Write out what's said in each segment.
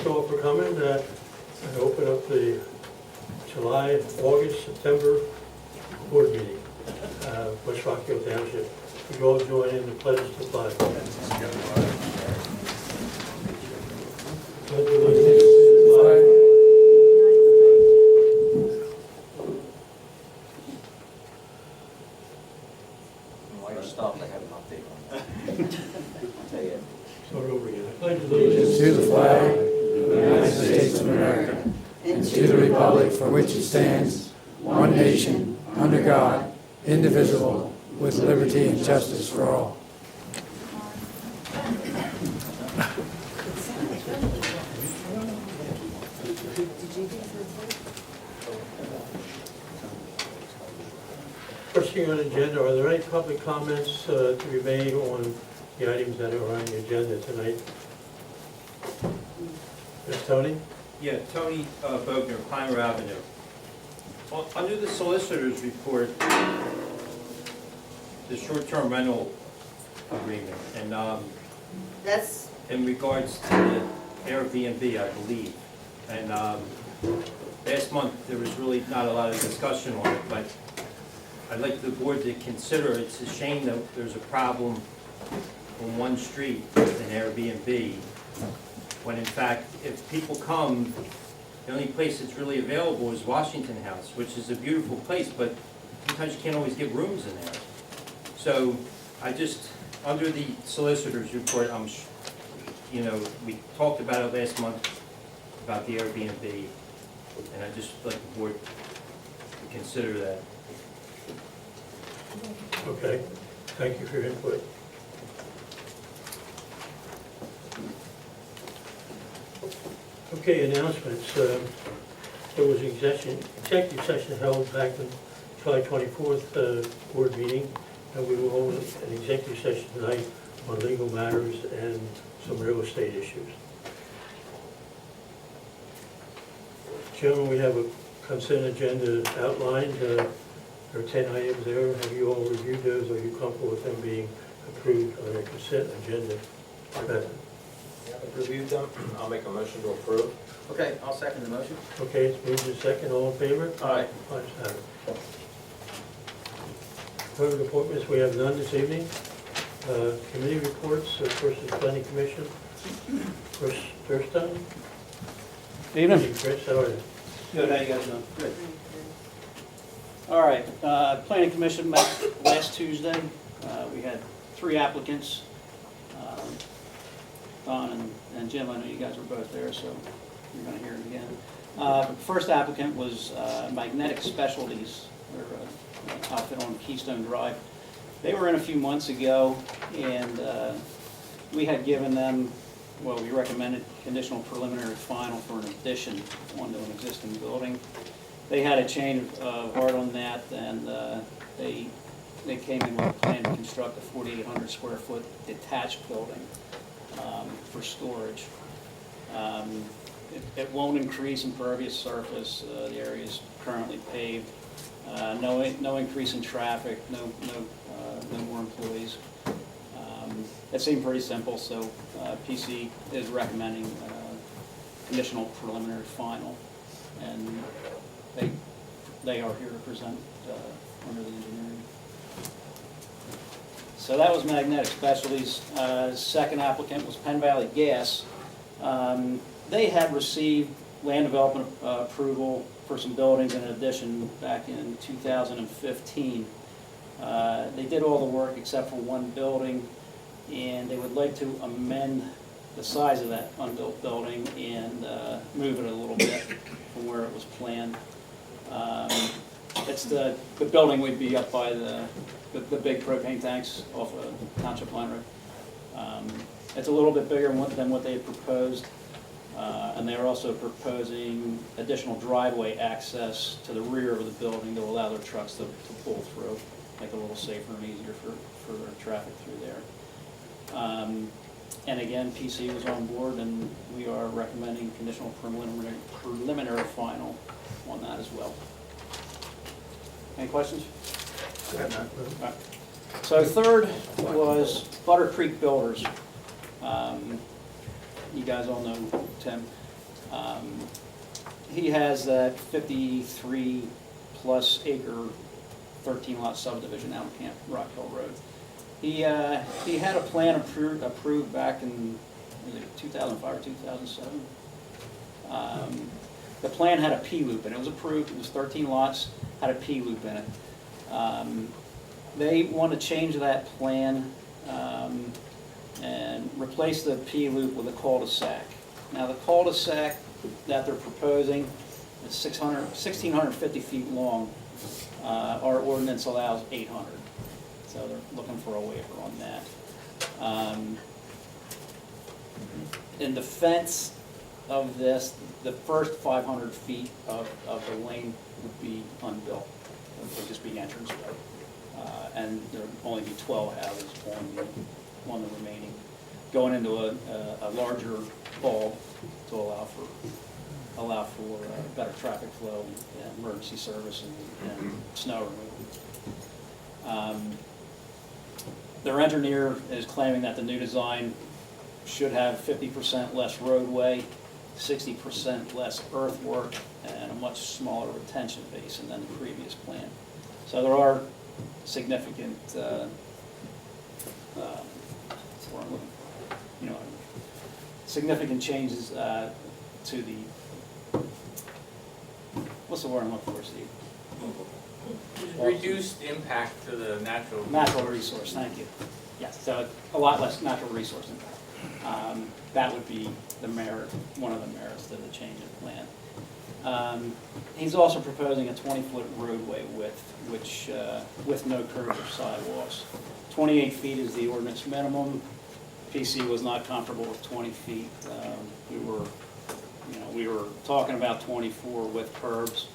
Thank you all for coming. I open up the July, August, September board meeting, West Rockhill Township. Would you all join in the pledge to the flag? Pledge allegiance to the flag. While you're stopped, I have an update on that. I'll tell you. Start over again. I pledge allegiance to the flag of the United States of America and to the republic for which it stands, one nation, under God, indivisible, with liberty and justice for all. First thing on the agenda, are there any public comments to be made on the items that are on the agenda tonight? Yes, Tony? Yeah, Tony Bogner, Clymer Avenue. Well, under the solicitor's report, the short-term rental agreement, and That's, in regards to the Airbnb, I believe. And last month, there was really not a lot of discussion on it, but I'd like the board to consider, it's a shame that there's a problem on one street with an Airbnb, when in fact, if people come, the only place that's really available is Washington House, which is a beautiful place, but sometimes you can't always get rooms in there. So I just, under the solicitor's report, we talked about it last month, about the Airbnb, and I just like the board to consider that. Okay, thank you for your input. Okay, announcements. There was an executive session held back on July 24th board meeting, and we will hold an executive session tonight on legal matters and some real estate issues. Gentlemen, we have a consent agenda outlined. There are 10 items there. Have you all reviewed those? Are you comfortable with them being approved on a consent agenda? I've reviewed them. I'll make a motion to approve. Okay, I'll second the motion. Okay, it's moved in second. All in favor? Aye. Ayes have it. Private appointments, we have none this evening. Committee reports, first is Planning Commission. Chris Thurston. Evening. Chris, how are you? Good, how you guys doing? Good. All right, Planning Commission met last Tuesday. We had 3 applicants. Don and Jim, I know you guys were both there, so you're going to hear it again. First applicant was Magnetic Specialties. They're an outfit on Keystone Drive. They were in a few months ago, and we had given them, well, we recommended conditional preliminary final for an addition onto an existing building. They had a change of heart on that, and they came in with a plan to construct a 4,800 square foot detached building for storage. It won't increase impervious surface. The area is currently paved. No increase in traffic. No more employees. It seemed pretty simple, so PC is recommending conditional preliminary final, and they are here to present under the engineering. So that was Magnetic Specialties. Second applicant was Penn Valley Gas. They had received land development approval for some buildings in addition back in 2015. They did all the work except for one building, and they would like to amend the size of that unbuilt building and move it a little bit from where it was planned. It's the building would be up by the big propane tanks off of Township Line Road. It's a little bit bigger than what they had proposed, and they're also proposing additional driveway access to the rear of the building to allow their trucks to pull through, make it a little safer and easier for their traffic through there. And again, PC was on board, and we are recommending conditional preliminary final on that as well. Any questions? Right. So third was Butter Creek Builders. You guys all know Tim. He has that 53-plus acre, 13-lot subdivision out in Camp Rockhill Road. He had a plan approved back in, was it 2005 or 2007? The plan had a P-loop, and it was approved. It was 13 lots, had a P-loop in it. They want to change that plan and replace the P-loop with a cul-de-sac. Now, the cul-de-sac that they're proposing is 1,650 feet long. Our ordinance allows 800, so they're looking for a waiver on that. In defense of this, the first 500 feet of the lane would be unbuilt. It would just be entranceway. And there'd only be 12 houses on the remaining, going into a larger bulb to allow for better traffic flow and emergency service and snow removal. Their engineer is claiming that the new design should have 50% less roadway, 60% less earthwork, and a much smaller retention basin than the previous plan. So there are significant, significant changes to the, what's the word I'm looking for, Steve? Reduced impact to the natural. Natural resource, thank you. Yes, so a lot less natural resource impact. That would be the merit, one of the merits to the change of plan. He's also proposing a 20-foot roadway width, which, with no curbs or sidewalks. 28 feet is the ordinance minimum. PC was not comfortable with 20 feet. We were talking about 24 with curbs.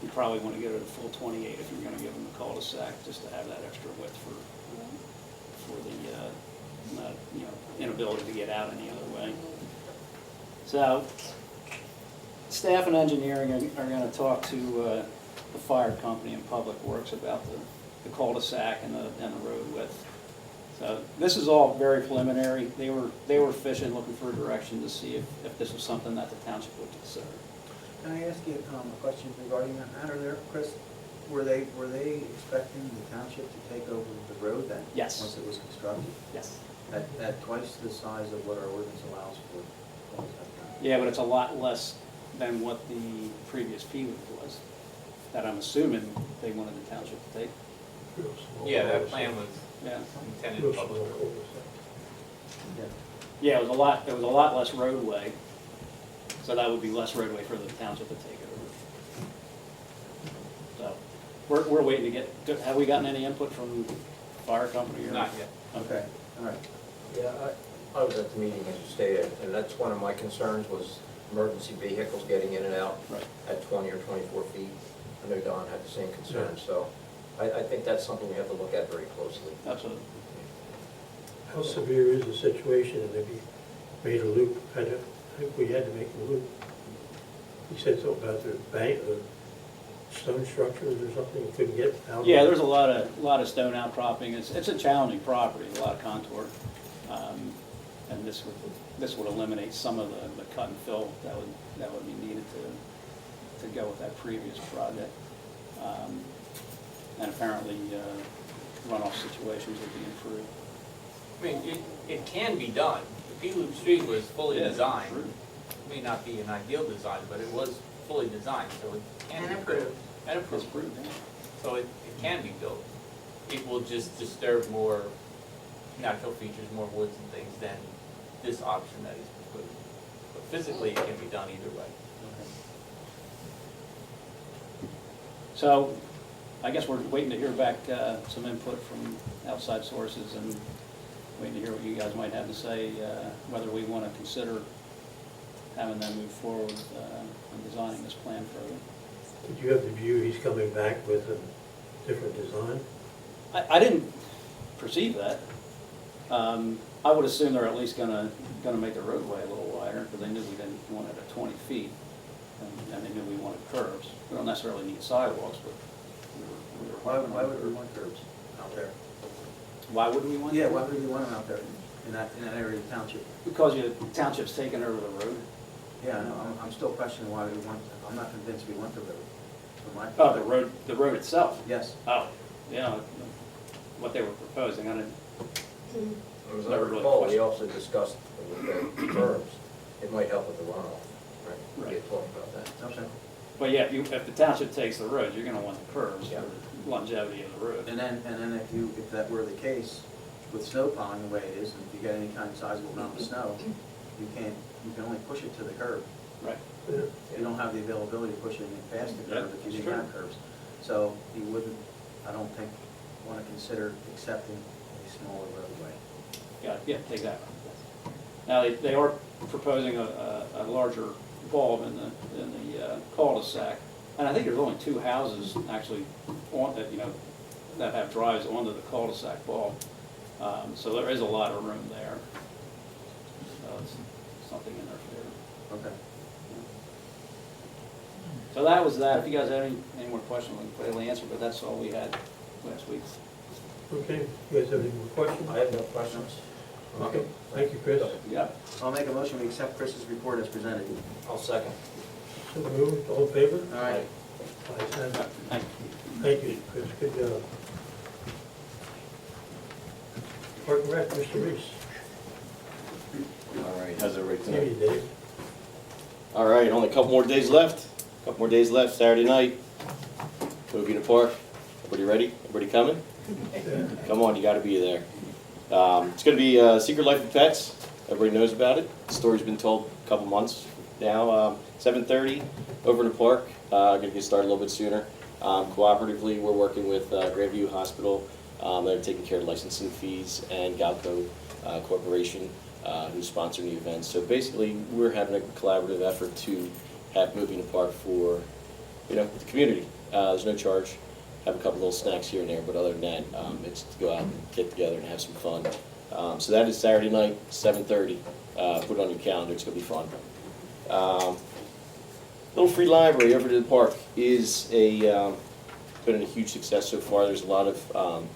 You probably want to go to the full 28 if you're going to give them a cul-de-sac, just to have that extra width for the inability to get out any other way. So, staff and engineering are going to talk to the fire company and Public Works about the cul-de-sac and the road width. So this is all very preliminary. They were fishing, looking for a direction to see if this was something that the township would consider. Can I ask you a question regarding that matter there, Chris? Were they expecting the township to take over the road then? Yes. Once it was constructed? Yes. At twice the size of what our ordinance allows for? Yeah, but it's a lot less than what the previous P-loop was, that I'm assuming they wanted the township to take. Yeah, that plan was Yeah. intended public. Yeah, it was a lot less roadway, so that would be less roadway for the township to take over. So, we're waiting to get, have we gotten any input from the fire company or? Not yet. Okay, all right. Yeah, I was at the meeting, as you stated, and that's one of my concerns was emergency vehicles getting in and out Right. at 20 or 24 feet. I know Don had the same concern, so I think that's something we have to look at very closely. Absolutely. How severe is the situation, and if you made a loop, I think we had to make a loop. You said something about the bank, the stone structures or something, you couldn't get out? Yeah, there's a lot of stone outcropping. It's a challenging property, a lot of contour. And this would eliminate some of the cut and fill that would be needed to go with that previous project. And apparently runoff situations would be improved. I mean, it can be done. The P-Loop Street was fully Yeah, designed. true. May not be an ideal design, but it was fully designed, so it can be built. And It's approved. approved, yeah. So it can be built. It will just disturb more natural features, more woods and things than this option that he's proposing. But physically, it can be done either way. So, I guess we're waiting to hear back some input from outside sources and waiting to hear what you guys might have to say, whether we want to consider having them move forward on designing this plan further. Did you have the view he's coming back with a different design? I didn't perceive that. I would assume they're at least gonna make the roadway a little wider, because they knew we didn't want it at 20 feet, and they knew we wanted curbs. We don't necessarily need sidewalks, but Why would we want curbs out there? why wouldn't we want? Yeah, why would we want them out there? in that area of the township? Because the township's taken over the road. Yeah, no, I'm still questioning why we want, I'm not convinced we want the road. For my- Oh, the road itself? Yes. Oh, yeah, what they were proposing, I didn't, As I Never really recall, we questioned. also discussed with the curbs, it might help with the runoff, right? We Right. had talked about that. Okay. but yeah, if the township takes the road, you're gonna want the curves Yeah. for longevity of the road. And then if that were the case, with snow plowing the way it is, and if you get any kind of sizable amount of snow, you can only push it to the curb. Right. Yeah. You don't have the availability to push it any past the curb Yeah, if you that's didn't true. have curbs. So you wouldn't, I don't think, want to consider accepting a smaller roadway. Yeah, take that. Now, they are proposing a larger bulb in the cul-de-sac, and I think there's only 2 houses actually on, that have drives onto the cul-de-sac bulb. So there is a lot of room there. So it's something in their favor. Okay. So that was that. If you guys have any more questions, we can clearly answer, but that's all we had last week. Okay, you guys have any more questions? I have no questions. Okay, thank you, Chris. Yeah. I'll make a motion, we accept Chris's report as presented. I'll second. So moved, all in favor? All right. Ayes have it. Thank you. Thank you, Chris, good job. Park and Rec, Mr. Reese. All right, how's everybody Maybe tonight? Dave. All right, only a couple more days left. Saturday night. Movie in the park. Everybody ready? Everybody coming? Yeah. Come on, you gotta be there. It's gonna be Secret Life of Pets. Everybody knows about it. The story's been told a couple months now. 7:30 over in the park. Gonna get started a little bit sooner. Cooperatively, we're working with Grandview Hospital. They're taking care of licensing fees, and Galco Corporation, who's sponsoring the event. So basically, we're having a collaborative effort to have movie in the park for, the community. There's no charge. Have a couple little snacks here and there, but other than that, it's to go out and get together and have some fun. So that is Saturday night, 7:30. Put it on your calendar, it's gonna be fun. Little free library over to the park is been a huge success so far. There's a lot of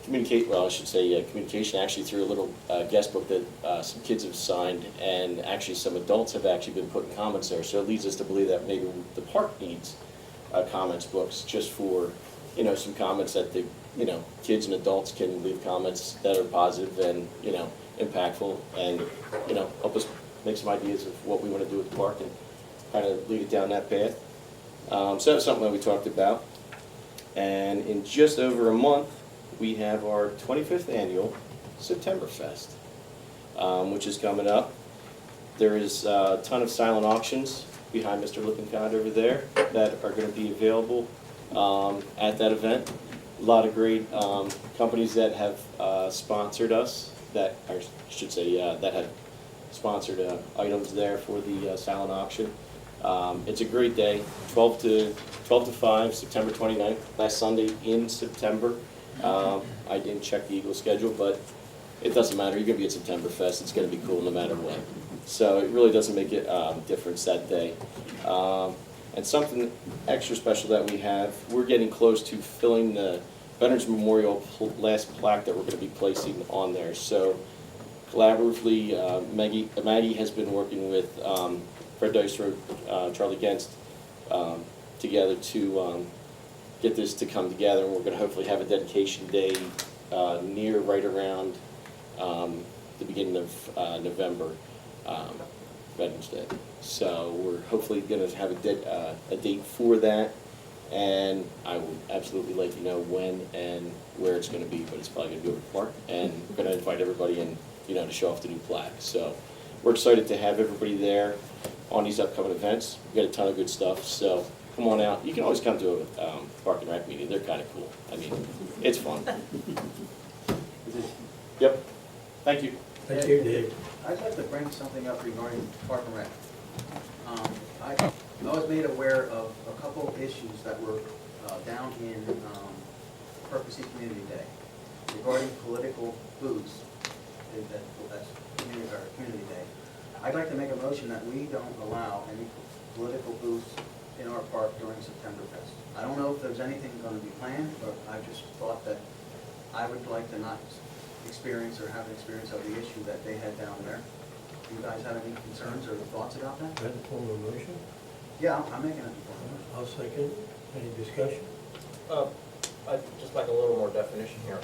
communication actually through a little guest book that some kids have signed, and actually some adults have actually been putting comments there. So it leads us to believe that maybe the park needs comments books just for, some comments that the, kids and adults can leave comments that are positive and, impactful, and, help us make some ideas of what we want to do with the park and kind of lead it down that path. So that's something that we talked about. And in just over a month, we have our 25th annual Septemberfest, which is coming up. There is a ton of silent auctions behind Mr. Lippincott over there that are going to be available at that event. A lot of great companies that have sponsored us, that have sponsored items there for the silent auction. It's a great day, 12 to 5, September 29th, last Sunday in September. I didn't check the Eagle schedule, but it doesn't matter. You're going to be at Septemberfest. It's going to be cool no matter what. So it really doesn't make a difference that day. And something extra special that we have, we're getting close to filling the Veterans Memorial last plaque that we're going to be placing on there. So collaboratively, Maggie has been working with Fred Dystro, Charlie Genst, together to get this to come together. And we're going to hopefully have a dedication day right around the beginning of November, Veterans Day. So we're hopefully going to have a date for that, and I will absolutely let you know when and where it's going to be, but it's probably going to be over the park, and we're going to invite everybody in, to show off the new plaque. So we're excited to have everybody there on these upcoming events. We've got a ton of good stuff, so come on out. You can always come to a Park and Rec meeting. They're kind of cool. I mean, it's fun. Yep. Thank you. Thank you, Dave. I'd like to bring something up regarding Park and Rec. I was made aware of a couple of issues that were down in Percy Community Day regarding political booths. That's Community Day. I'd like to make a motion that we don't allow any political booths in our park during Septemberfest. I don't know if there's anything going to be planned, but I just thought that I would like to not experience or have an experience of the issue that they had down there. Do you guys have any concerns or thoughts about that? That form of motion? Yeah, I'm making it. I'll second. Any discussion? I'd just like a little more definition here.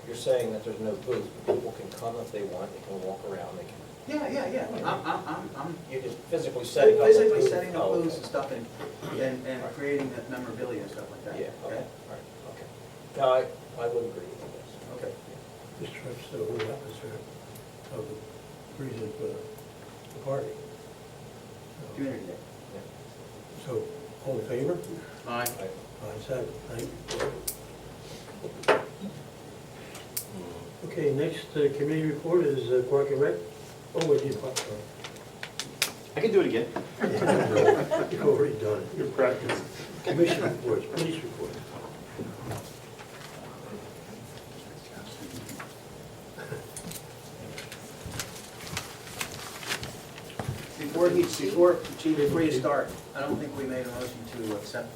You're saying that there's no booth, but people can come if they want, they can walk around, they can, Yeah. I'm you're just physically setting up. a physically booth. setting up Oh, booths okay. and stuff and creating that memorabilia and stuff like that. Yeah, okay, all right, okay. No, I would agree with this. Okay. This trip's the whole atmosphere of the reason for the party. Community Day. So, all in favor? Aye. Ayes have it. Thank you. Okay, next committee report is Park and Rec. Oh, we did Park and I can do it again. Rec. You've already done it. Good practice. Commission reports, police report. Before you start, I don't think we made a motion to accept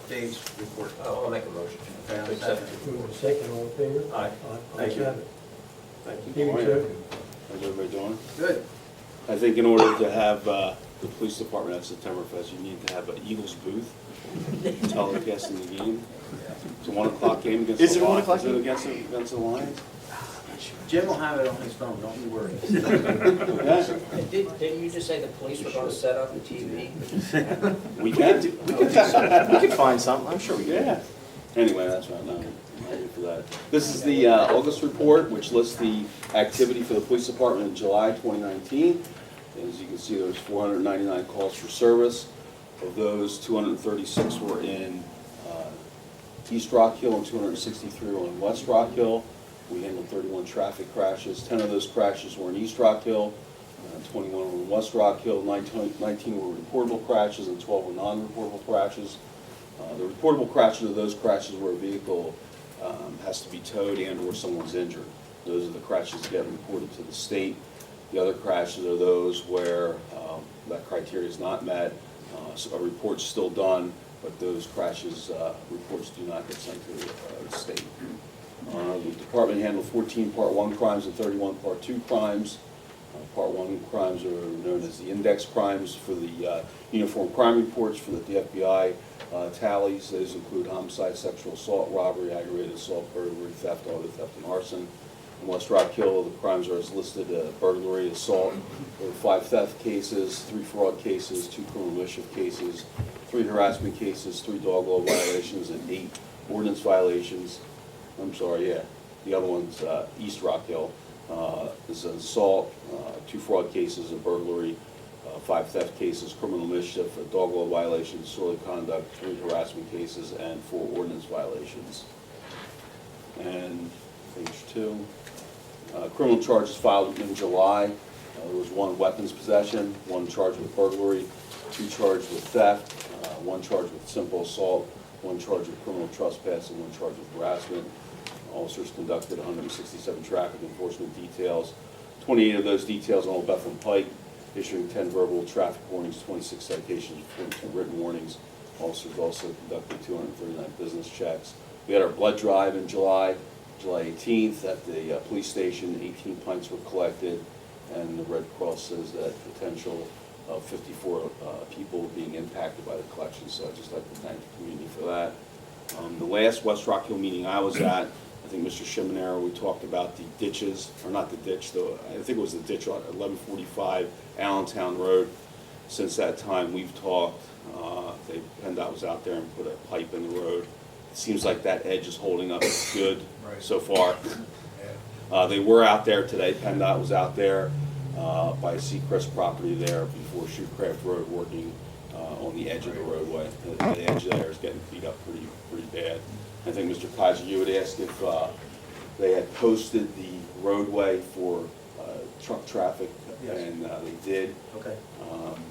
Dave's report. Oh, I'll make a motion. Okay, I'll To accept second. it. Move to second, all in favor? Aye. Ayes Thank you. have it. Thank you. Stephen, sir? How's everybody doing? Good. I think in order to have the police department at Septemberfest, you need to have an Eagles booth telecasting the game. It's a 1 o'clock game against Is the it a 1 Lions. o'clock Is it game? against the Lions? Jim will have it on his phone, don't you worry. Yeah. Didn't you just say the police were gonna set up a TV? We can. We can find something, I'm sure we can. Yeah. Anyway, that's right, no, I'm ready for that. This is the August report, which lists the activity for the police department in July 2019. As you can see, there was 499 calls for service. Of those, 236 were in East Rockhill and 263 were in West Rockhill. We handled 31 traffic crashes. 10 of those crashes were in East Rockhill, 21 were in West Rockhill, 19 were reportable crashes, and 12 were non-reportable crashes. The reportable crashes are those crashes where a vehicle has to be towed and/or someone's injured. Those are the crashes that get reported to the state. The other crashes are those where that criteria is not met. So a report's still done, but those crashes, reports do not get sent to the state. The department handled 14 Part 1 crimes and 31 Part 2 crimes. Part 1 crimes are known as the index crimes for the uniform crime reports for the FBI tallies. Those include homicide, sexual assault, robbery, aggravated assault, burglary, theft, auto theft, and arson. In West Rockhill, the crimes are as listed: burglary, assault. There were 5 theft cases, 3 fraud cases, 2 criminal mischief cases, 3 harassment cases, 3 dog law violations, and 8 ordinance violations. I'm sorry, yeah. The other one's East Rockhill. There's an assault, 2 fraud cases, a burglary, 5 theft cases, criminal mischief, a dog law violation, disorderly conduct, 3 harassment cases, and 4 ordinance violations. And page 2. Criminal charges filed in July. There was 1 weapons possession, 1 charged with burglary, 2 charged with theft, 1 charged with simple assault, 1 charged with criminal trespass, and 1 charged with harassment. Officers conducted 167 traffic enforcement details, 28 of those details on Old Bethlehem Pike, issuing 10 verbal traffic warnings, 26 citations, 42 written warnings. Officers also conducted 239 business checks. We had our blood drive in July 18th at the police station. 18 pints were collected, and the Red Cross says that potential of 54 people being impacted by the collection, so I'd just like to thank the community for that. The last West Rockhill meeting I was at, I think Mr. Shimonero, we talked about the ditches, or not the ditch, though, I think it was the ditch on 1145 Allentown Road. Since that time, we've talked. PennDOT was out there and put a pipe in the road. It seems like that edge is holding up good so far. They were out there today. PennDOT was out there by Seacrest property there before Shoecraft Road, working on the edge of the roadway. The edge there is getting beat up pretty bad. I think, Mr. Kaiser, you had asked if they had posted the roadway for truck traffic, Yes. and they did. Okay.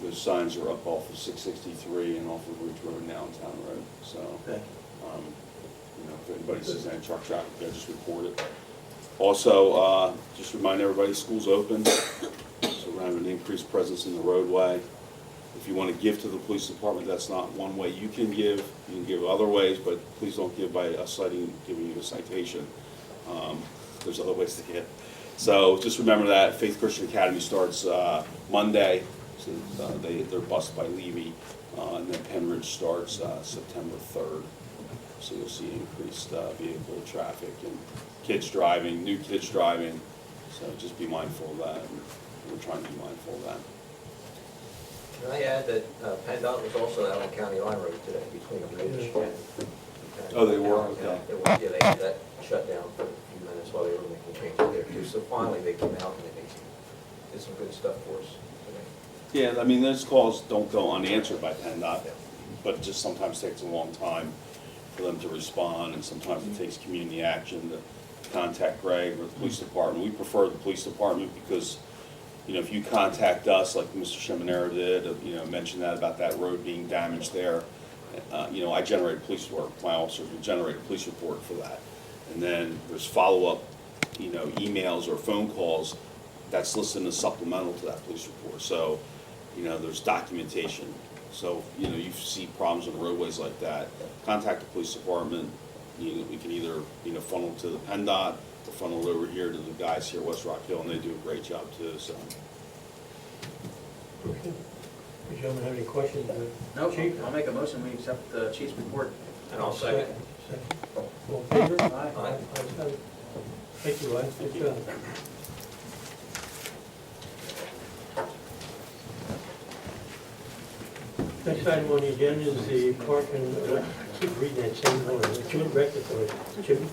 Those signs are up off of 663 and off of Ridge Road and Allentown Road. So, Okay. if anybody sees any truck traffic there, just report it. Also, just remind everybody, school's open, so we're having an increased presence in the roadway. If you want to give to the police department, that's not one way you can give. You can give other ways, but please don't give by us giving you a citation. there's other ways to give. So just remember that Faith Christian Academy starts Monday, so they're bused by Levy, and then Pennridge starts September 3rd. So you'll see increased vehicle traffic and kids driving, new kids driving. So just be mindful of that. And we're trying to be mindful of that. Can I add that PennDOT was also out on County Line Road today between Ridge and. Oh, they were? Yeah, Okay. yeah, they had that shut down for a few minutes while they were making changes there too. So finally, they came out and they did some good stuff for us today. Yeah, I mean, those calls don't go unanswered by PennDOT, but it just sometimes takes a long time for them to respond, and sometimes it takes community action to contact Greg or the police department. We prefer the police department because, you know, if you contact us, like Mr. Schemanero did, you know, mention that about that road being damaged there, you know, I generate a police report, my officers will generate a police report for that. And then there's follow-up, you know, emails or phone calls that's listed as supplemental to that police report. So, you know, there's documentation. So, you know, you see problems on roadways like that, contact the police department. You know, we can either, you know, funnel to the PennDOT or funnel it over here to the guys here at West Rockhill, and they do a great job too, so. Okay. Do you gentlemen have any questions? Nope, Chief? I'll make a motion, we accept the chief's report. And I'll second. Second. All in favor? Aye. Ayes have it. Thank you, Ryan. Good job. Next item on the agenda is the park and, I keep reading that same one, June Rectory. Jim?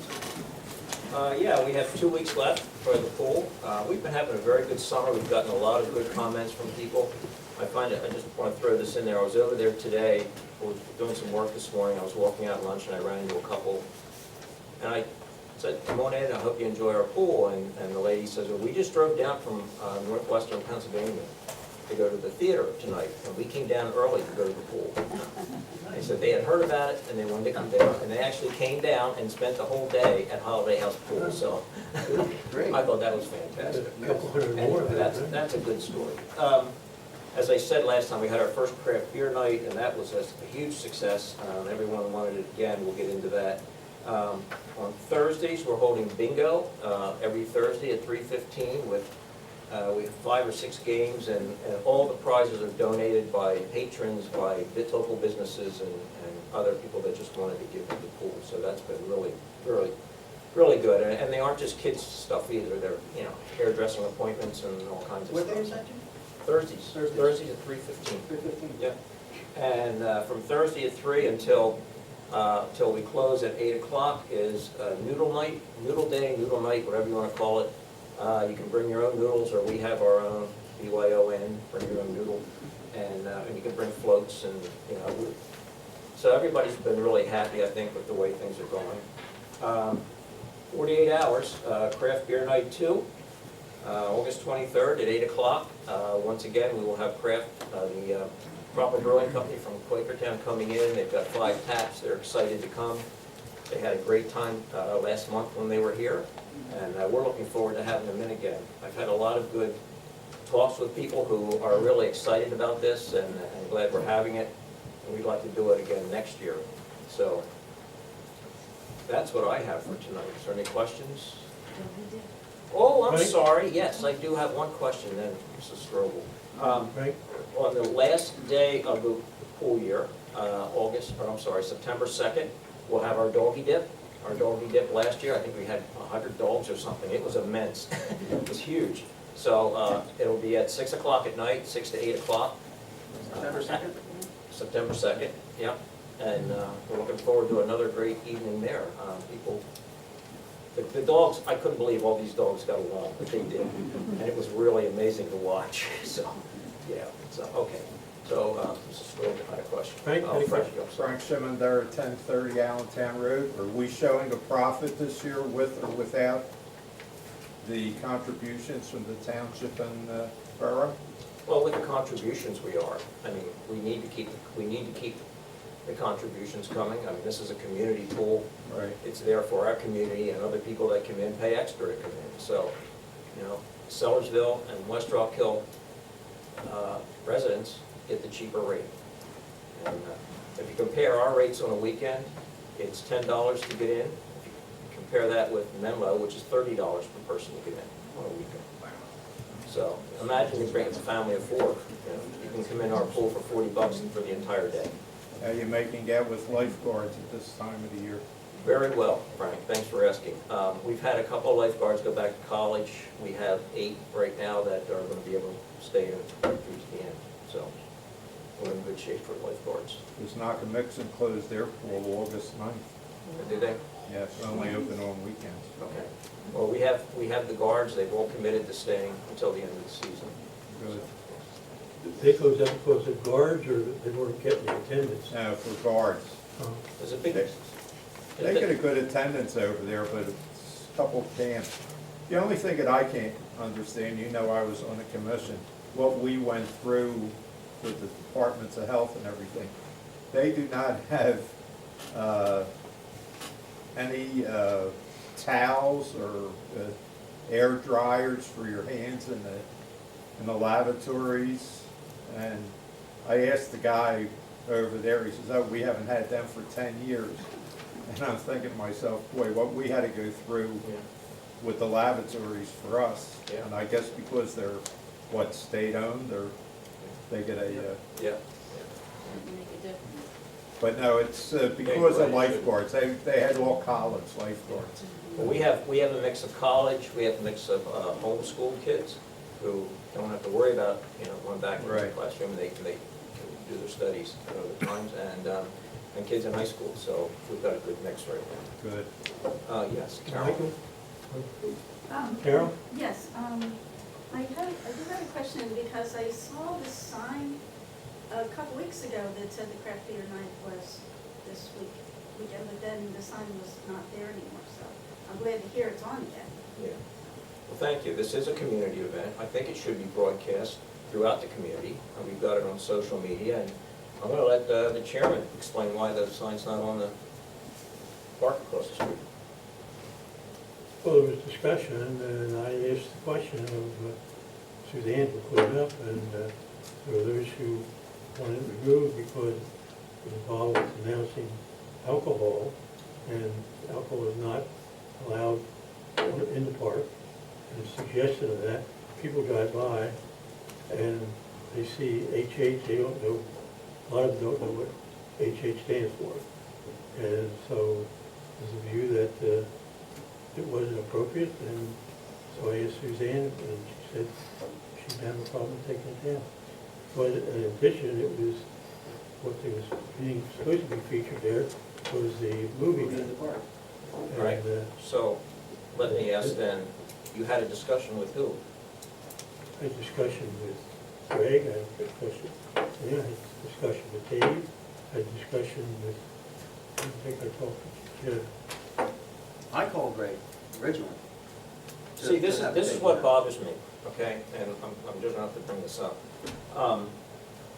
Yeah, we have 2 weeks left for the pool. We've been having a very good summer. We've gotten a lot of good comments from people. I just want to throw this in there. I was over there today, I was doing some work this morning. I was walking out at lunch and I ran into a couple. And I said, come on in, I hope you enjoy our pool. And the lady says, well, we just drove down from northwestern Pennsylvania to go to the theater tonight. And we came down early to go to the pool. They said they had heard about it and they wanted to come down. And they actually came down and spent the whole day at Holiday House Pool. So Great. I thought that was fantastic. A couple hundred And more. that's a good story. As I said last time, we had our first craft beer night, and that was a huge success. Everyone wanted it again. We'll get into that. On Thursdays, we're holding bingo every Thursday at 3:15 with we have 5 or 6 games, and all the prizes are donated by patrons, by local businesses, and other people that just wanted to give to the pool. So that's been really, really, really good. And they aren't just kids stuff either. They're, you know, hairdressing appointments and all kinds of What stuff. day is that, Jim? Thursdays. Thursdays. Thursdays at 3:15. 3:15. Yep. And from Thursday at 3 until we close at 8 o'clock is noodle night, noodle day, noodle night, whatever you want to call it. You can bring your own noodles, or we have our own, BYON, bring your own noodle. And you can bring floats, and, you know. So everybody's been really happy, I think, with the way things are going. 48 hours, craft beer night 2. August 23rd at 8 o'clock. Once again, we will have the Proper Brewing Company from Quakertown coming in. They've got 5 taps. They're excited to come. They had a great time last month when they were here, and we're looking forward to having them in again. I've had a lot of good talks with people who are really excited about this, and I'm glad we're having it, and we'd like to do it again next year. So that's what I have for tonight. Is there any questions? Oh, I'm Right. sorry, yes, I do have one question then, Mrs. Strobel. Right? On the last day of the pool year, September 2nd, we'll have our doggy dip. Our doggy dip last year, I think we had 100 dogs or something. It was immense. It was huge. So it'll be at 6 o'clock at night, 6 to 8 o'clock. September 2nd? September 2nd, yeah. And we're looking forward to another great evening there. The dogs, I couldn't believe all these dogs got along, but they did. And it was really amazing to watch. So, yeah, so, okay. So, Mrs. Strobel, I had a question. Frank, any Frank, questions? I'm sorry. Frank Shimon there at 1030 Allentown Road. Are we showing a profit this year with or without the contributions from the township and borough? Well, with the contributions, we are. I mean, we need to keep the contributions coming. I mean, this is a community pool. Right. It's there for our community, and other people that come in pay extra to come in. So, you know, Sellersville and West Rockhill residents get the cheaper rate. And if you compare our rates on a weekend, it's $10 to get in. If you compare that with Menlo, which is $30 per person to get in on a weekend. So imagine you bring a family of 4, you can come in our pool for $40 for the entire day. How you making out with lifeguards at this time of the year? Very well, Frank, thanks for asking. We've had a couple of lifeguards go back to college. We have 8 right now that are going to be able to stay in through to the end. So we're in good shape for lifeguards. Does Nockamixon close their pool August 9th? Do they? Yes, only open on weekends. Okay. Well, we have the guards, they've all committed to staying until the end of the season. Good. They closed that because of guards, or they weren't getting the attendance? Now, for guards, There's a big, they get a good attendance over there, but it's a couple camps. The only thing that I can't understand, you know, I was on the commission, what we went through with the departments of health and everything. They do not have any towels or air dryers for your hands in the lavatories. And I asked the guy over there, he says, oh, we haven't had them for 10 years. And I'm thinking to myself, boy, what we had to go through with the lavatories for us. Yeah. And I guess because they're, what, state-owned, or they get a, yeah. Make a difference. but no, it's because of lifeguards. They had all college lifeguards. Well, we have a mix of college, we have a mix of homeschool kids who don't have to worry about, going back into the Right. classroom. They can do their studies at other times, and kids in high school. So we've got a good mix right now. Good. Yes, Carol? Michael? Um, Carol? Yes, I do have a question, because I saw this sign a couple weeks ago that said the craft beer night was this weekend, but then the sign was not there anymore, so I'm glad to hear it's on again. Yeah. Well, thank you. This is a community event. I think it should be broadcast throughout the community. And we've got it on social media, and I'm going to let the chairman explain why the sign's not on the park across the street. Well, there was discussion, and I asked the question of Suzanne to put it up, and there were those who wanted it removed because it involved announcing alcohol, and alcohol is not allowed in the park. And the suggestion of that, people drive by and they see HH, they don't know, a lot of them don't know what HH stands for. And so there's a view that it wasn't appropriate, and so I asked Suzanne, and she said she didn't have a problem taking it down. But in addition, it was, what was being supposed to be featured there was the movie night. Right. And So let me ask then, you had a discussion with who? I had a discussion with Greg, I had a discussion, I had a discussion with Dave, I had a discussion with, I think I talked to Jeff. I called Greg originally. to- See, to this have is it what taken bothers me, okay? And I'm just going to have to bring this up.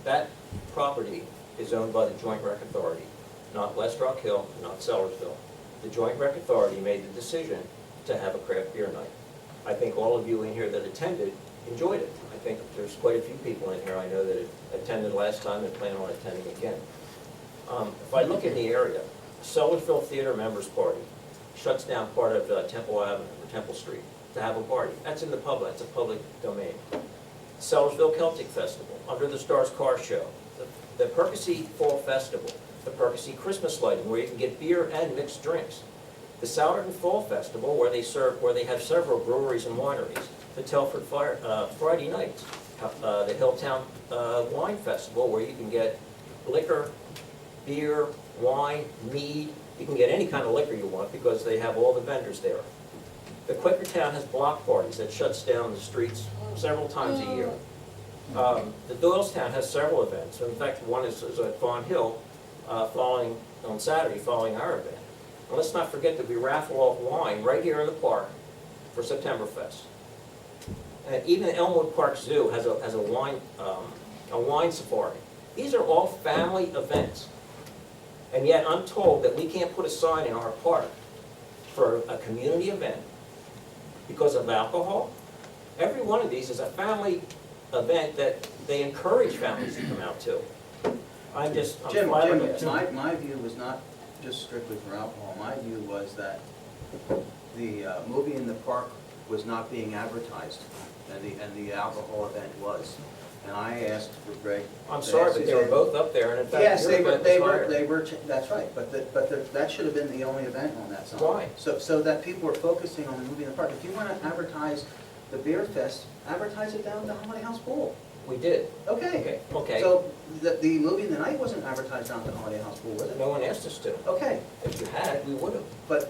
That property is owned by the Joint Rec Authority, not West Rockhill, not Sellersville. The Joint Rec Authority made the decision to have a craft beer night. I think all of you in here that attended enjoyed it. I think there's quite a few people in here I know that attended last time and plan on attending again. If I look in the area, Sellersville Theater Members Party shuts down part of Temple Avenue or Temple Street to have a party. That's in the public, that's a public domain. Sellersville Celtic Festival, Under the Stars Car Show, the Percy Fall Festival, the Percy Christmas lighting, where you can get beer and mixed drinks. The Souderton Fall Festival, where they have several breweries and wineries. The Telford Friday nights, the Hilltown Wine Festival, where you can get liquor, beer, wine, mead. You can get any kind of liquor you want because they have all the vendors there. The Quakertown has block parties that shuts down the streets several times a year. The Doylestown has several events. In fact, one is at Fawn Hill on Saturday following our event. And let's not forget that we raffle off wine right here in the park for Septemberfest. And even Elmwood Park Zoo has a wine safari. These are all family events. And yet I'm told that we can't put a sign in our park for a community event because of alcohol. Every one of these is a family event that they encourage families to come out to. I'm Jim, flabbergasted. my view was not just strictly for alcohol. My view was that the movie in the park was not being advertised, and the alcohol event was. And I asked for Greg. I'm sorry, but they were both up there, and in fact, Yes, your they were, event they was were, higher. they were, that's right, but that should have been the only event on that sign. Why? So that people were focusing on the movie in the park. If you want to advertise the beer fest, advertise it down the Holiday House Pool. We did. Okay. Okay. So the movie in the night wasn't advertised down at the Holiday House Pool, was it? No one asked us to. Okay, If you had, we would have. but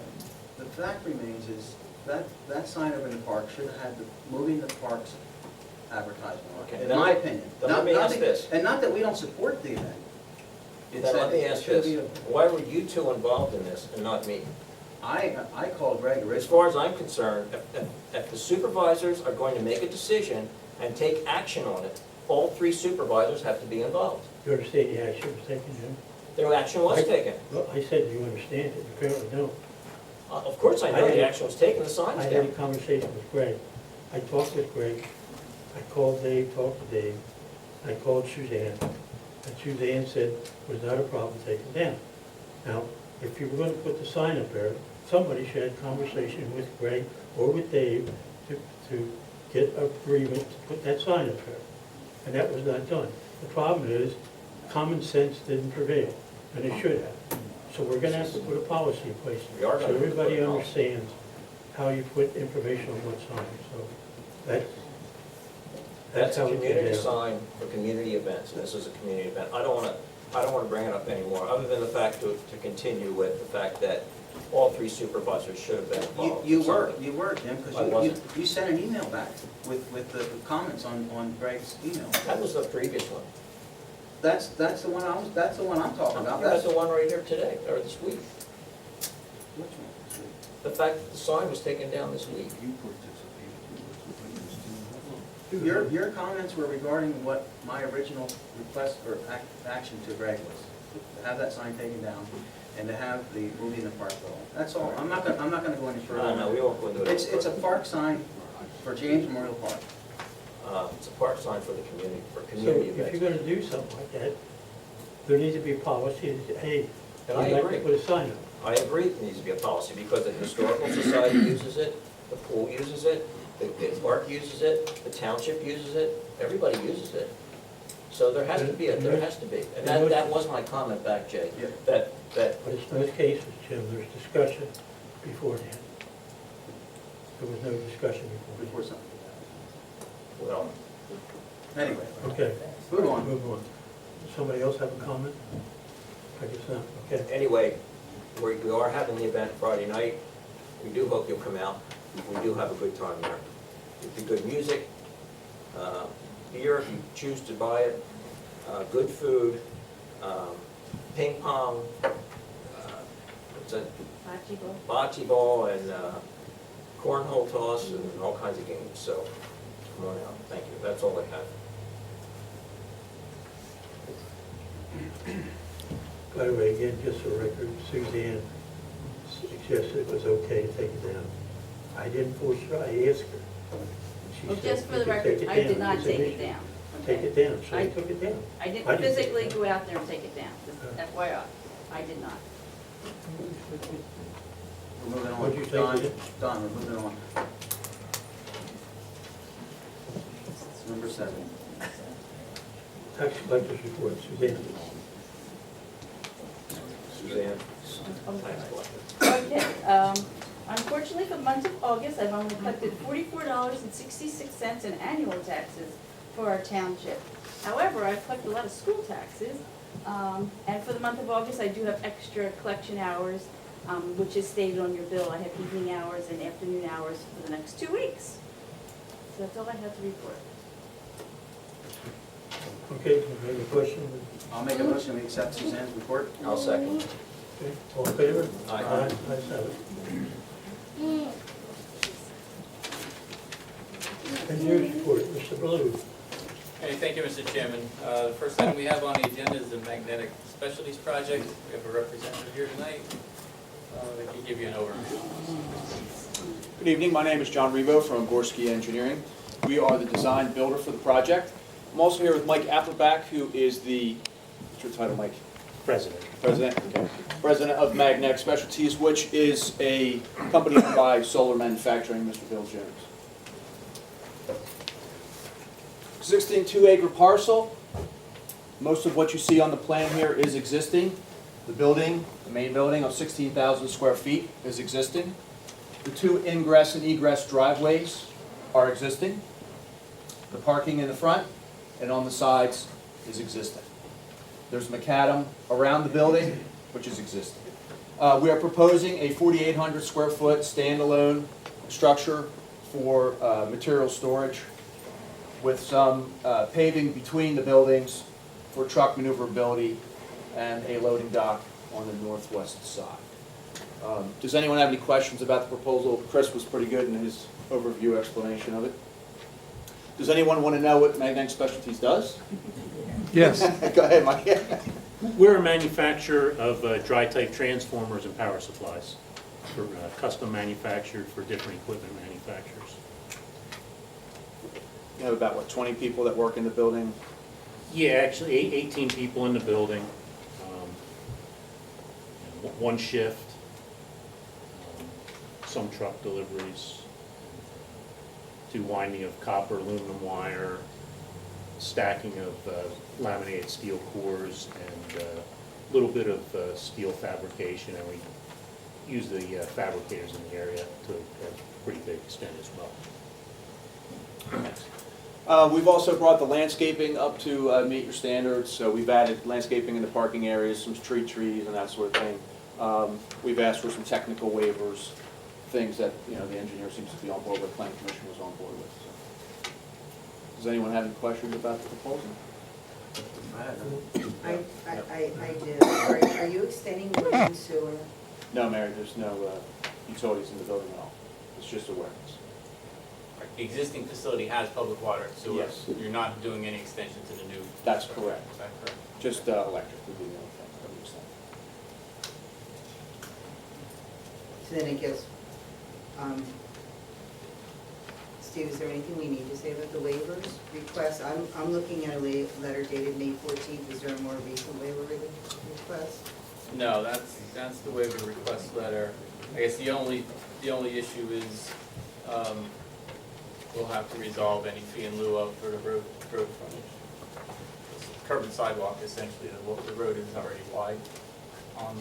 the fact remains is that sign over in the park should have had the movie in the parks advertisement on Okay, it, in then my opinion. then let me Not ask be- this. And not that we don't support the event. It's Then let that me it ask should this, be why were you two involved in this and not me? I called Greg As originally. far as I'm concerned, if the supervisors are going to make a decision and take action on it, all three supervisors have to be involved. You understand the action was taken, Jim? Their action was taken. Well, I said you understand it, you apparently don't. Of course I know I the had- action was taken, the sign I was had a down. conversation with Greg. I talked with Greg, I called Dave, talked to Dave, I called Suzanne, and Suzanne said it was not a problem, take it down. Now, if you were gonna put the sign up there, somebody should have a conversation with Greg or with Dave to get agreement to put that sign up there. And that was not done. The problem is, common sense didn't prevail, and it should have. So we're gonna have to put a policy in place, We are so gonna put a everybody policy. understands how you put information on what sign, so that's That's a how we get community down. sign for community events, and this is a community event. I don't wanna bring it up anymore, other than the fact to continue with the fact that all three supervisors should have been involved. You in were, something. Jim, I because wasn't. you sent an email back with the comments on Greg's email. That was the previous one. That's the one I'm talking about. That's the one right here today, or this week. Which one? The fact that the sign was taken down this week. Your comments were regarding what my original request or action to Greg was, to have that sign taken down and to have the movie in the park go on. That's all. I'm not gonna go any further. No, we won't go into it. It's a park sign for James Memorial Park. It's a park sign for the community, for So community if you're events. gonna do something like that, there needs to be a policy that, say, hey, And I we'd like agree. to put a sign up. I agree there needs to be a policy, because the historical society uses it, the pool uses it, the park uses it, the township uses it, everybody uses it. So there has to be, there has to be. And that was my comment back, Jay, Yeah. that, But in those cases, Jim, there's discussion beforehand. There was no discussion beforehand. Before something. well, Anyway, Okay, move on. move on. Does somebody else have a comment? I guess not, okay. anyway, we are having the event Friday night. We do hope you'll come out. We do have a good time there. It'll be good music, beer if you choose to buy it, good food, ping pong, what's that? Bocce ball. Bocce ball and cornhole toss and all kinds of games, so come on out. Thank you. That's all I have. By the way, again, just for record, Suzanne suggested it was okay to take it down. I didn't force her, I asked her. She Well, said, just for "You the can record, take it I down." did not It's an take it issue. down. Take okay? it down, so I I- took it down. I didn't I didn't take physically it go out there and take it down, just FYI. I did not. We're moving on. What'd you say, Don, Jim? Don, we're moving on. Number 7. Tax collector's report, Suzanne. Suzanne? Okay. Tax collector. Okay, unfortunately, for the month of August, I've only collected $44.66 in annual taxes for our township. However, I've collected a lot of school taxes, and for the month of August, I do have extra collection hours, which is stated on your bill. I have evening hours and afternoon hours for the next 2 weeks. So that's all I have to report. Okay, any question? I'll make a motion, we accept Suzanne's report. I'll second. Okay, all in favor? Aye. Ayes have it. Engineer's report, Mr. Blue. Hey, thank you, Mr. Chairman. The first item we have on the agenda is the magnetic specialties project. We have a representative here tonight. They can give you an overview. Good evening, my name is John Rebo from Gorski Engineering. We are the design builder for the project. I'm also here with Mike Appleback, who is the, what's your title, Mike? President. President, okay. President of Magnetic Specialties, which is a company owned by Solar Manufacturing, Mr. Bill Jones. Existing 2-acre parcel. Most of what you see on the plan here is existing. The building, the main building of 16,000 square feet is existing. The 2 ingress and egress driveways are existing. The parking in the front and on the sides is existing. There's macadam around the building, which is existing. We are proposing a 4,800 square foot standalone structure for material storage with some paving between the buildings for truck maneuverability and a loading dock on the northwest side. Does anyone have any questions about the proposal? Chris was pretty good in his overview explanation of it. Does anyone want to know what Magnetic Specialties does? Yes. Go ahead, Mike. We're a manufacturer of dry-type transformers and power supplies, for custom manufactured for different equipment manufacturers. You have about, what, 20 people that work in the building? Yeah, actually, 18 people in the building, one shift, some truck deliveries, do winding of copper, aluminum wire, stacking of laminated steel cores, and a little bit of steel fabrication, and we use the fabricators in the area to a pretty big extent as well. We've also brought the landscaping up to meet your standards, so we've added landscaping in the parking areas, some street trees and that sort of thing. We've asked for some technical waivers, things that, you know, the engineer seems to be on board with, planning commission was on board with. So. Does anyone have any questions about the proposal? I do. Are you extending water and sewer? No, Mary, there's no utilities in the building at all. It's just awareness. The existing facility has public water and sewer. Yes. You're not doing any extension to the new. That's correct. Is that correct? Just electric would be the only thing that we extend. So then it gets, Steve, is there anything we need to say about the waivers request? I'm looking at a letter dated May 14th. Is there a more recent waiver request? No, that's the waiver request letter. I guess the only issue is, we'll have to resolve any fee in lieu of for the road frontage. Curb and sidewalk, essentially, the road is already wide on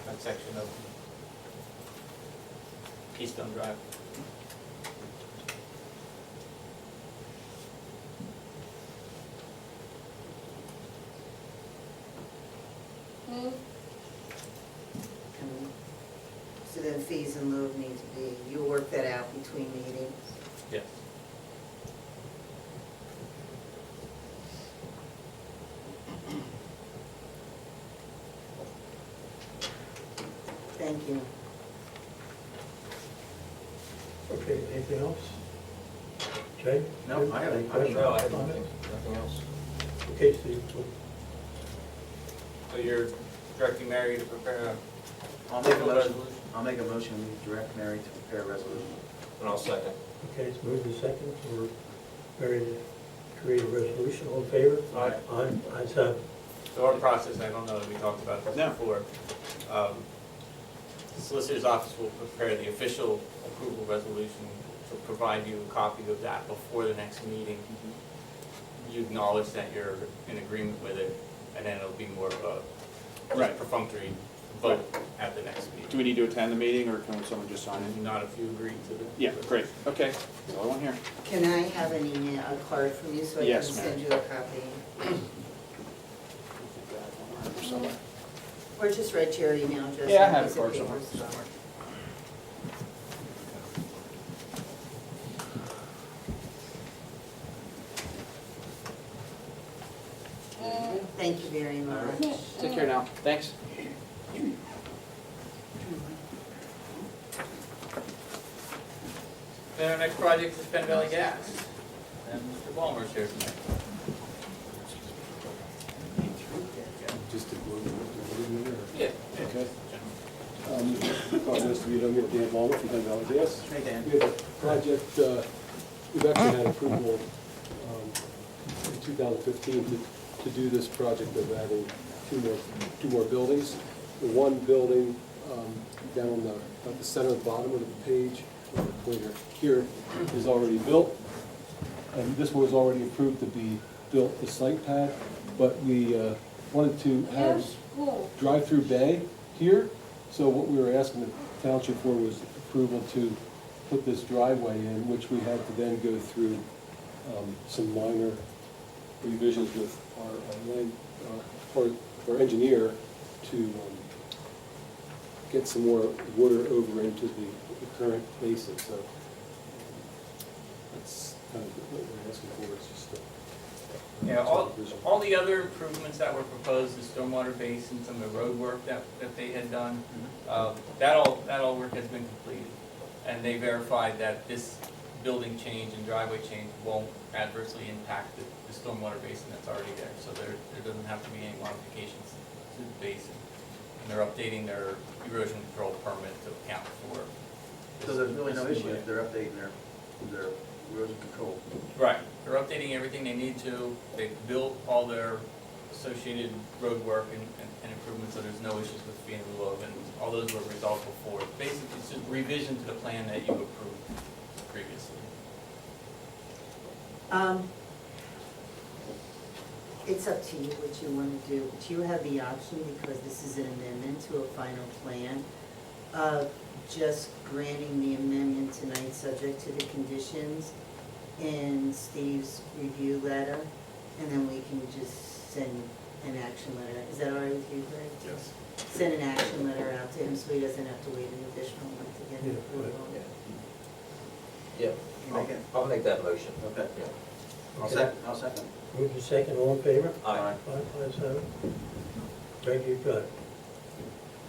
that section of Keystone Drive. So then fees in lieu need to be, you'll work that out between meetings? Yes. Thank you. Okay, anything else? Jay? No, I haven't. Any No, I questions? have Comments? nothing else. Okay, Steve. So you're directing Mary to prepare I'll make a motion. I'll make a motion, we direct Mary to prepare a resolution. And I'll second. Okay, it's moved and second. We're ready to create a resolution. All in favor? Aye. Aye. Ayes have it. So our process, I don't know if we talked about this No. before. The solicitor's office will prepare the official approval resolution to provide you a copy of that before the next meeting. You acknowledge that you're in agreement with it, and then it'll be more of a Right. perfunctory vote at the next meeting. Do we need to attend the meeting, or can someone just sign in? Not if you agree to the. Yeah, great. Okay, that's all I want to hear. Can I have an email, a card from you so I can Yes, ma'am. send you a copy? Somewhere. Or just write your email address. Yeah, I on a have piece a of card paper, somewhere. so. Thank you very much. Take care now. Thanks. Then our next project is Penn Valley Gas, and Mr. Ballmer's here tonight. Just to go over it. Yeah. Okay. Most of you know me, Dan Ballmer from Penn Valley Gas. Hey, Dan. We have a project, we've actually had approval in 2015 to do this project of adding two more buildings. The one building down on at the center, bottom of the page, the pointer here, is already built. And this one was already approved to be built, the site pad, but we wanted to have drive-through bay here. So what we were asking the township for was approval to put this driveway in, which we had to then go through some minor revisions with our engineer to get some more water over into the current basin. So that's kind of what we're asking for. It's just Yeah, all the other improvements that were proposed, the stormwater basin, some of the road work that they had done, that all work has been completed. And they verified that this building change and driveway change won't adversely impact the stormwater basin that's already there. So there doesn't have to be any modifications to the basin. And they're updating their erosion control permit to account for. So there's really no issue if they're updating their erosion control. Right, they're updating everything they need to. They've built all their associated road work and improvements, so there's no issues with fee in lieu of, and all those were resolved before. Basically, it's just revision to the plan that you approved previously. It's up to you what you want to do. Do you have the option, because this is an amendment to a final plan, of just granting the amendment tonight subject to the conditions in Steve's review letter, and then we can just send an action letter? Is that all right with you, Greg? Yes. Send an action letter out to him so he doesn't have to wait an additional month to get it approved. Yeah, I'll make that motion. Okay. Yeah. I'll second. Move to second, all in favor? Aye. 5, 5, 7. Greg, you've got it.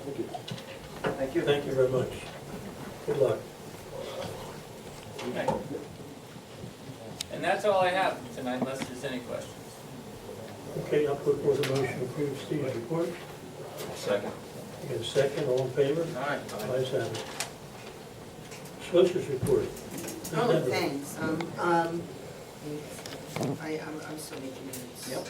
Thank you. Thank you. Thank you very much. Good luck. Okay. And that's all I have tonight, unless there's any questions. Okay, I'll put forth a motion to approve Steve's report. Second. You got a second, all in favor? Aye. 5, 7. Solicitor's report. Oh, thanks. I'm still making minutes. Yep.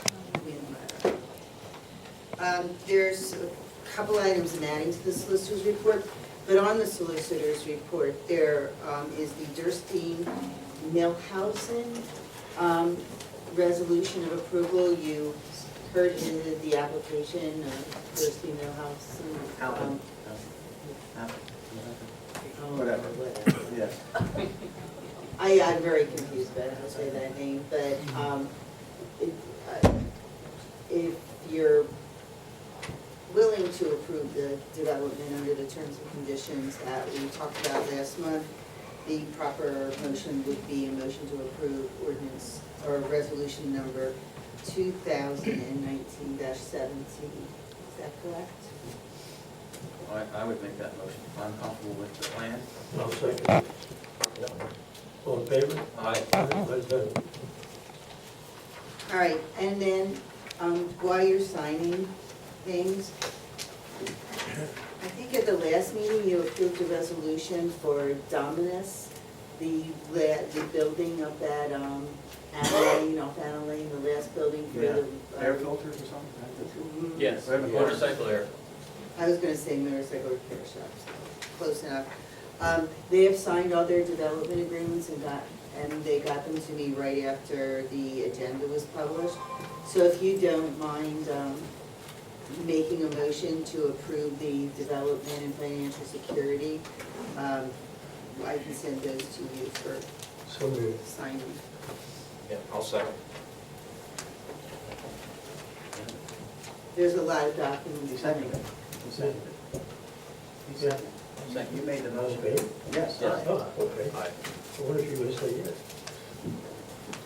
There's a couple items I'm adding to the solicitor's report, but on the solicitor's report, there is the Durstein-Milhausen resolution of approval. You heard in the application, Durstein-Milhausen. Whatever. Yes. I'm very confused about how to say that name, but if you're willing to approve the development under the terms and conditions that we talked about last month, the proper motion would be a motion to approve ordinance or resolution number 2019-17. Is that correct? I would make that motion. I'm comfortable with the plan. I'll second. All in favor? Aye. 5, 5, 7. All right, and then while you're signing things, I think at the last meeting you approved a resolution for Dominus, the building up at Anna Lane, off Anna Lane, the last building for the Air filters or something? Yes, We haven't- motorcycle air. I was gonna say motorcycle repair shops, close enough. They have signed all their development agreements and they got them to me right after the agenda was published. So if you don't mind, making a motion to approve the development and financial security, I can send those to you for So moved. signing. Yeah, I'll second. There's a lot of You documents. seconded it. You seconded it. You seconded it. You made the motion. Okay. Yes. Oh, okay. Aye. So what if you would say yes?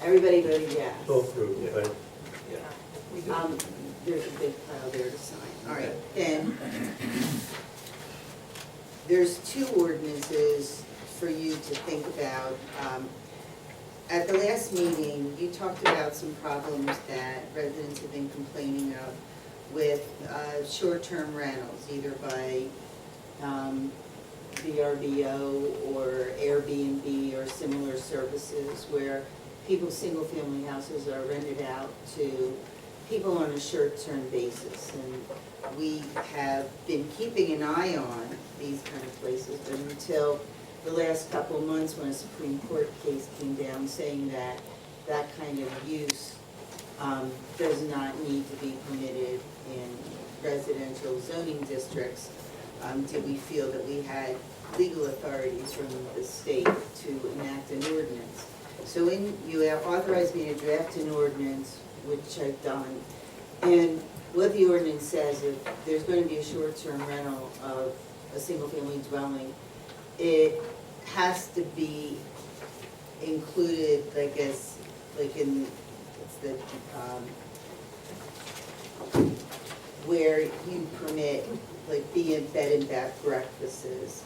Everybody voted yes. So approved, right? Yeah. There's a big pile there to sign. All right, then, there's two ordinances for you to think about. At the last meeting, you talked about some problems that residents have been complaining of with short-term rentals, either by VRBO or Airbnb or similar services, where people's single-family houses are rented out to people on a short-term basis. And we have been keeping an eye on these kind of places, but until the last couple of months when a Supreme Court case came down saying that that kind of use does not need to be permitted in residential zoning districts, did we feel that we had legal authorities from the state to enact an ordinance. So you have authorized me to draft an ordinance, which I've done, and what the ordinance says, if there's going to be a short-term rental of a single-family dwelling, it has to be included, I guess, like in, it's the, where you permit, like, be in bed and bath breakfasts,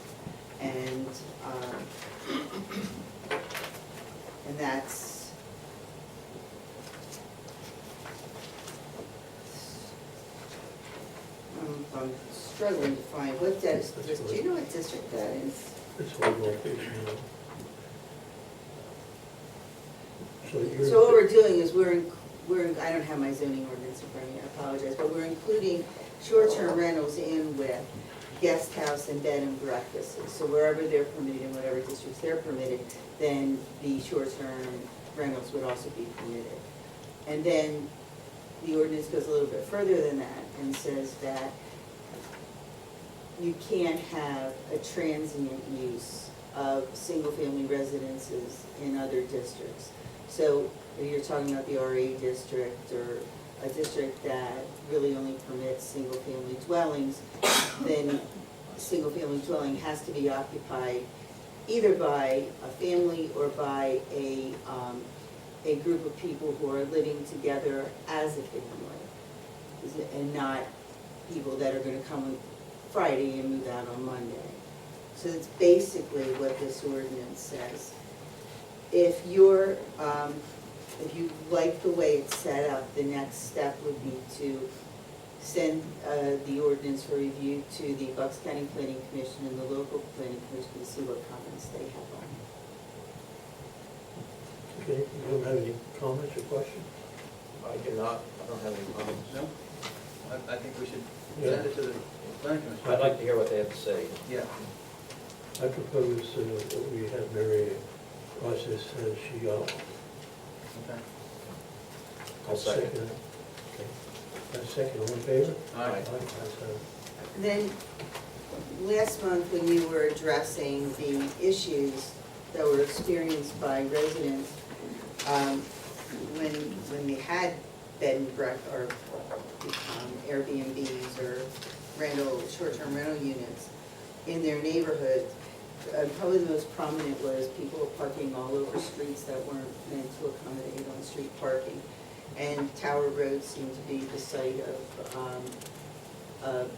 and that's, I'm struggling to find, what that is, do you know what district that is? It's all location, you know. So you're. So what we're doing is we're, I don't have my zoning ordinance in front of me, I apologize, but we're including short-term rentals in with guest house and bed and breakfasts. So wherever they're permitted, in whatever districts they're permitted, then the short-term rentals would also be permitted. And then the ordinance goes a little bit further than that and says that you can't have a transient use of single-family residences in other districts. So if you're talking about the RA district or a district that really only permits single-family dwellings, then single-family dwelling has to be occupied either by a family or by a group of people who are living together as a family, and not people that are gonna come on Friday and move out on Monday. So that's basically what this ordinance says. If you're, if you like the way it's set up, the next step would be to send the ordinance for review to the Bucks County Planning Commission and the local planning commission to see what comments they have on it. Okay, you don't have any comments or questions? I do not, I don't have any comments. No? I think we should Yeah. send it to the planning commission. I'd like to hear what they have to say. Yeah. I propose that we have Mary process as she got. Okay. I'll second. it. Okay. That's second, all in favor? Aye. That's it. And then, last month, when you were addressing the issues that were experienced by residents, when we had bed and breakfast, or Airbnbs or short-term rental units in their neighborhoods, probably the most prominent was people were parking all over streets that weren't meant to accommodate on-street parking. And Tower Road seemed to be the site of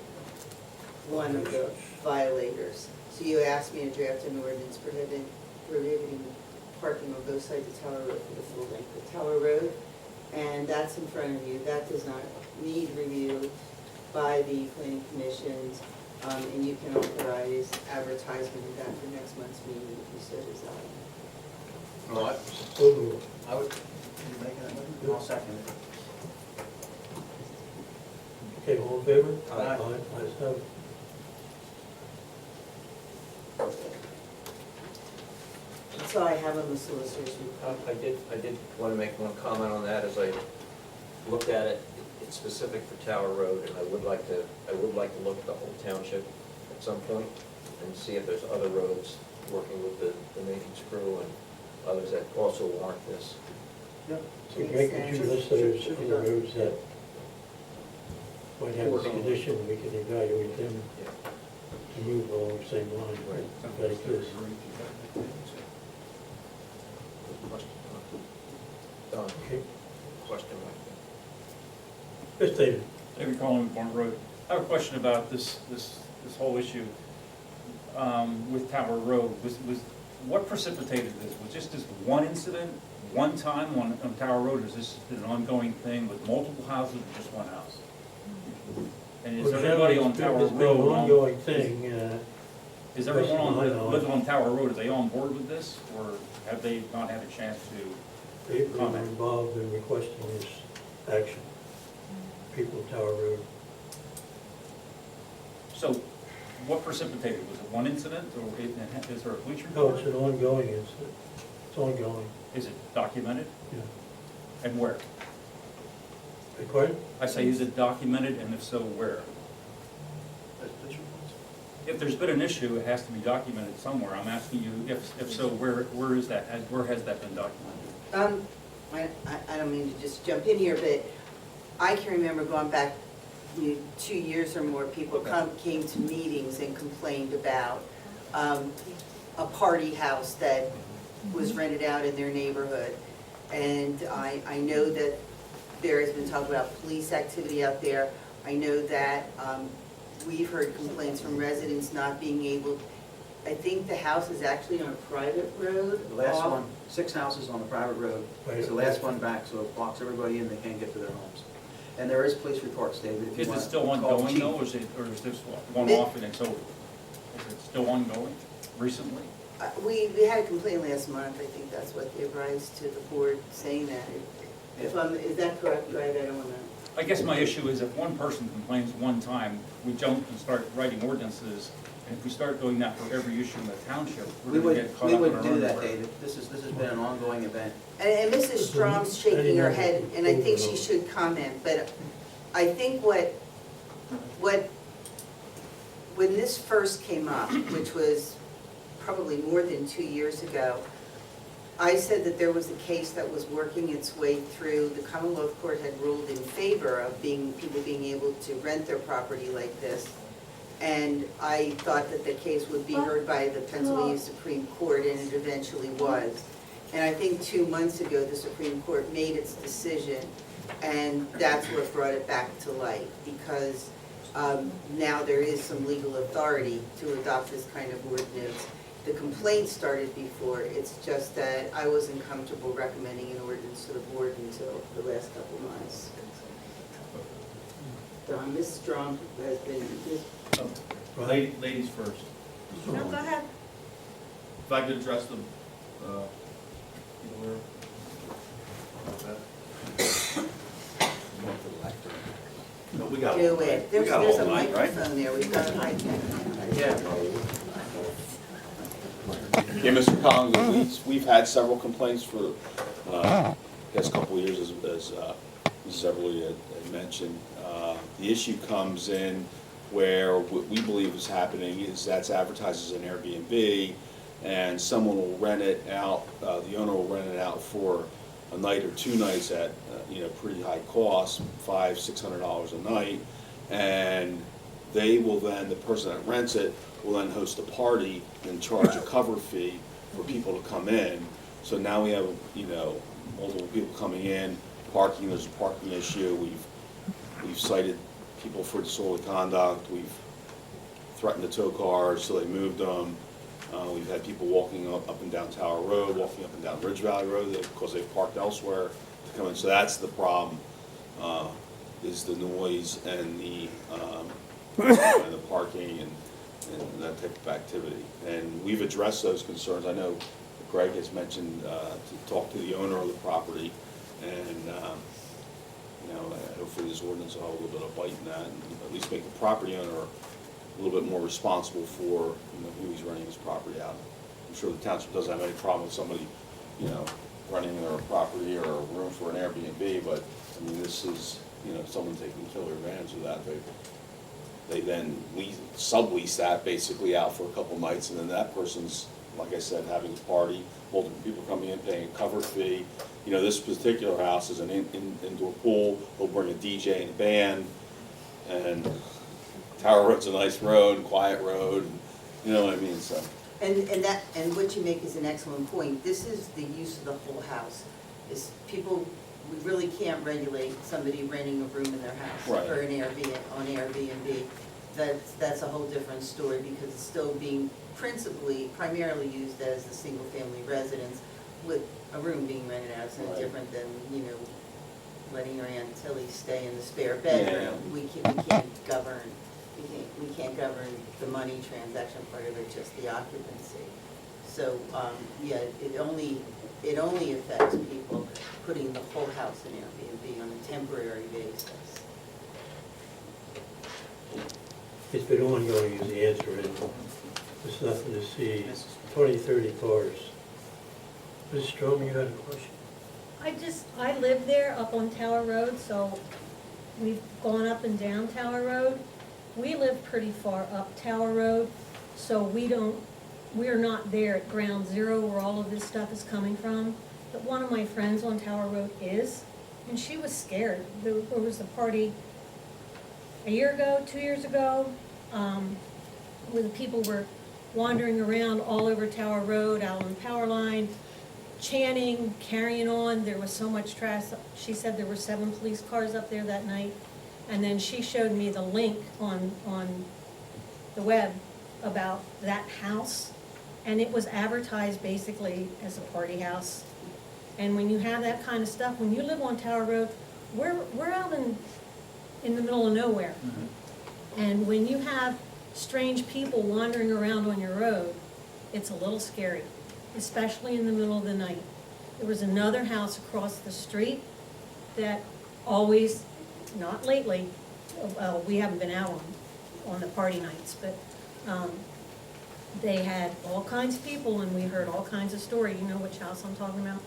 one of the violators. So you asked me to draft an ordinance prohibiting parking on both sides of Tower Road for the full length of Tower Road. And that's in front of you. That does not need review by the planning commissions. And you can authorize advertisement of that for next month's meeting if you so desire. Well, So moved. I would, you making that motion? I'll second it. Okay, all in favor? Aye. Ayes have it. That's all I have on the solicitor's report. I did want to make one comment on that. As I looked at it, it's specific for Tower Road, and I would like to look at the whole township at some point and see if there's other roads, working with the maintenance crew and others that also warrant this. Yep. So make a few list of those other roads that might have this condition, we can evaluate them to move along the same line. Right. Very good. Question. Don, Okay. question, Mike? Yes, David? David Collin, Barn Road. I have a question about this whole issue with Tower Road. What precipitated this? Was just this one incident, one time on Tower Road, or is this an ongoing thing with multiple houses or just one house? And is everybody on Tower It's been an Road, ongoing thing. is everyone I that know. lives on Tower Road, are they on board with this? Or have they not had a chance to People are comment? involved in requesting this action. people of Tower Road. So what precipitated? Was it one incident or is there a police No, report? it's an ongoing incident. It's ongoing, Is it documented? yeah. And where? Pardon? I say, is it documented, and if so, where? If there's been an issue, it has to be documented somewhere. I'm asking you, if so, where is that? Where has that been documented? I don't mean to just jump in here, but I can remember going back 2 years or more, people came to meetings and complained about a party house that was rented out in their neighborhood. And I know that there has been talk about police activity out there. I know that we've heard complaints from residents not being able, I think the house is actually on a private road. The last off- one, 6 houses on the private road, it's the last one back, so it blocks everybody in, they can't get to their homes. And there is police reports, David, if you Is want it to still call ongoing chief. though, or is this one off and it's over? Is it still ongoing recently? We had a complaint last month, I think that's what gave rise to the board saying that. Is that correct, Greg? I don't want to. I guess my issue is if one person complains one time, we jump and start writing ordinances, and if we start doing that for every issue in the township, We we're gonna get caught we up in our wouldn't do that, underwear. David. This has been an ongoing event. And Mrs. Strom's shaking her head, and I think she should comment, but I think when this first came up, which was probably more than 2 years ago, I said that there was a case that was working its way through. The Commonwealth Court had ruled in favor of people being able to rent their property like this. And I thought that the case would be heard by the Pennsylvania Supreme Court, and it eventually was. And I think 2 months ago, the Supreme Court made its decision, and that's what brought it back to light, because now there is some legal authority to adopt this kind of ordinance. The complaint started before, it's just that I wasn't comfortable recommending an ordinance to the board until the last couple of months. Ms. Strom has been, Ladies first. No, go ahead. If I could address them, no, we got do all night. it. We There's got a all night, right? microphone there, we've got a mic. Yeah. Yeah, Mr. Collins, we've had several complaints for, I guess, a couple of years, as Mrs. Everly had mentioned. The issue comes in where what we believe is happening is that's advertised as an Airbnb, and someone will rent it out, the owner will rent it out for a night or 2 nights at, pretty high cost, $500, $600 a night, and they will then, the person that rents it will then host a party and charge a cover fee for people to come in. So now we have, multiple people coming in, parking, there's a parking issue, we've cited people for disorderly conduct, we've threatened to tow cars, so they moved them. We've had people walking up and down Tower Road, walking up and down Ridge Valley Road because they've parked elsewhere to come in. So that's the problem, is the noise and the parking and that type of activity. And we've addressed those concerns. I know Greg has mentioned to talk to the owner of the property, and hopefully this ordinance will have a little bit of bite in that, and at least make the property owner a little bit more responsible for who he's renting his property out. I'm sure the township doesn't have any problem with somebody renting their property or a room for an Airbnb, but I mean, this is someone taking killer advantage of that. They then sublease that basically out for a couple nights, and then that person's, like I said, having a party, multiple people coming in, paying a cover fee. This particular house is an indoor pool. They'll bring a DJ and a band, and Tower Road's a nice road, quiet road, you know what I mean, so. And what you make is an excellent point. This is the use of the whole house. We really can't regulate somebody renting a room in their house Right. or on Airbnb. That's a whole different story, because it's still being primarily used as a single-family residence, with a room being rented out. It's no Right. different than, letting your Aunt Tilly stay in the spare bedroom. Yeah. We can't govern the money transaction part of it, just the occupancy. So, it only affects people putting the whole house in Airbnb on a temporary basis. It's been ongoing is the answer, and there's nothing to see. 20, 30 cars. Ms. Strom, you had a question? I live there up on Tower Road, so we've gone up and down Tower Road. We live pretty far up Tower Road, so we're not there at ground zero where all of this stuff is coming from. But one of my friends on Tower Road is, and she was scared. There was a party a year ago, 2 years ago, where the people were wandering around all over Tower Road, out on the power line, chanting, carrying on. There was so much trash. She said there were 7 police cars up there that night. And then she showed me the link on the web about that house. And it was advertised basically as a party house. And when you have that kind of stuff, when you live on Tower Road, we're out in the middle of nowhere. And when you have strange people wandering around on your road, it's a little scary, especially in the middle of the night. There was another house across the street that always, not lately, well, we haven't been out on the party nights, but they had all kinds of people and we heard all kinds of stories. You know which house I'm talking about?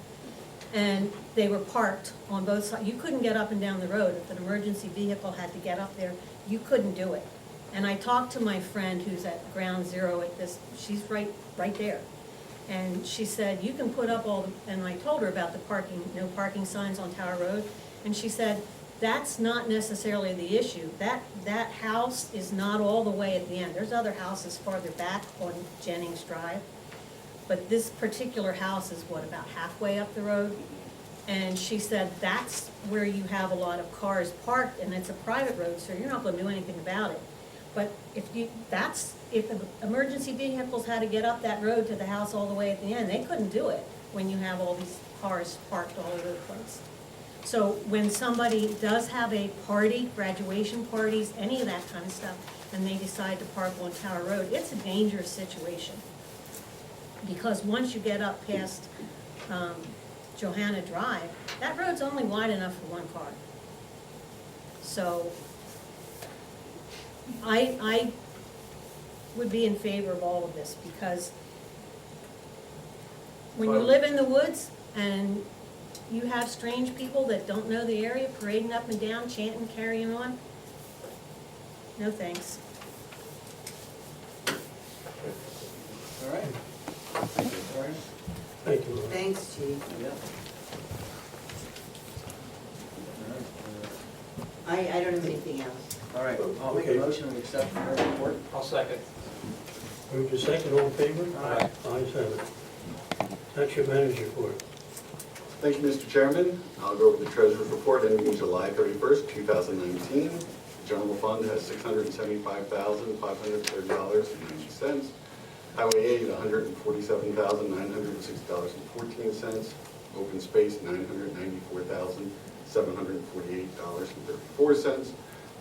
And they were parked on both sides. You couldn't get up and down the road. If an emergency vehicle had to get up there, you couldn't do it. And I talked to my friend who's at ground zero at this, she's right there. And she said, you can put up and I told her about the no parking signs on Tower Road. And she said, that's not necessarily the issue. That house is not all the way at the end. There's other houses farther back on Jennings Drive. But this particular house is about halfway up the road. And she said, that's where you have a lot of cars parked and it's a private road, so you're not gonna do anything about it. But if the emergency vehicles had to get up that road to the house all the way at the end, they couldn't do it when you have all these cars parked all over the place. So when somebody does have a party, graduation parties, any of that kind of stuff, and they decide to park on Tower Road, it's a dangerous situation. Because once you get up past Johanna Drive, that road's only wide enough for one car. So I would be in favor of all of this, because when you live in the woods and you have strange people that don't know the area parading up and down, chanting, carrying on, no thanks. All right. Thank you. Thank you. Thanks, Chief. Yeah. I don't have anything else. All right, I'll make a motion to accept the mayor's report. I'll second. Move to second, all in favor? Aye. Ayes have it. Township manager report. Thank you, Mr. Chairman. I'll go over the treasurer's report ending July 31st, 2019. The general fund has $675,530.90. Highway aid, $147,906.14. Open space, $994,748.34.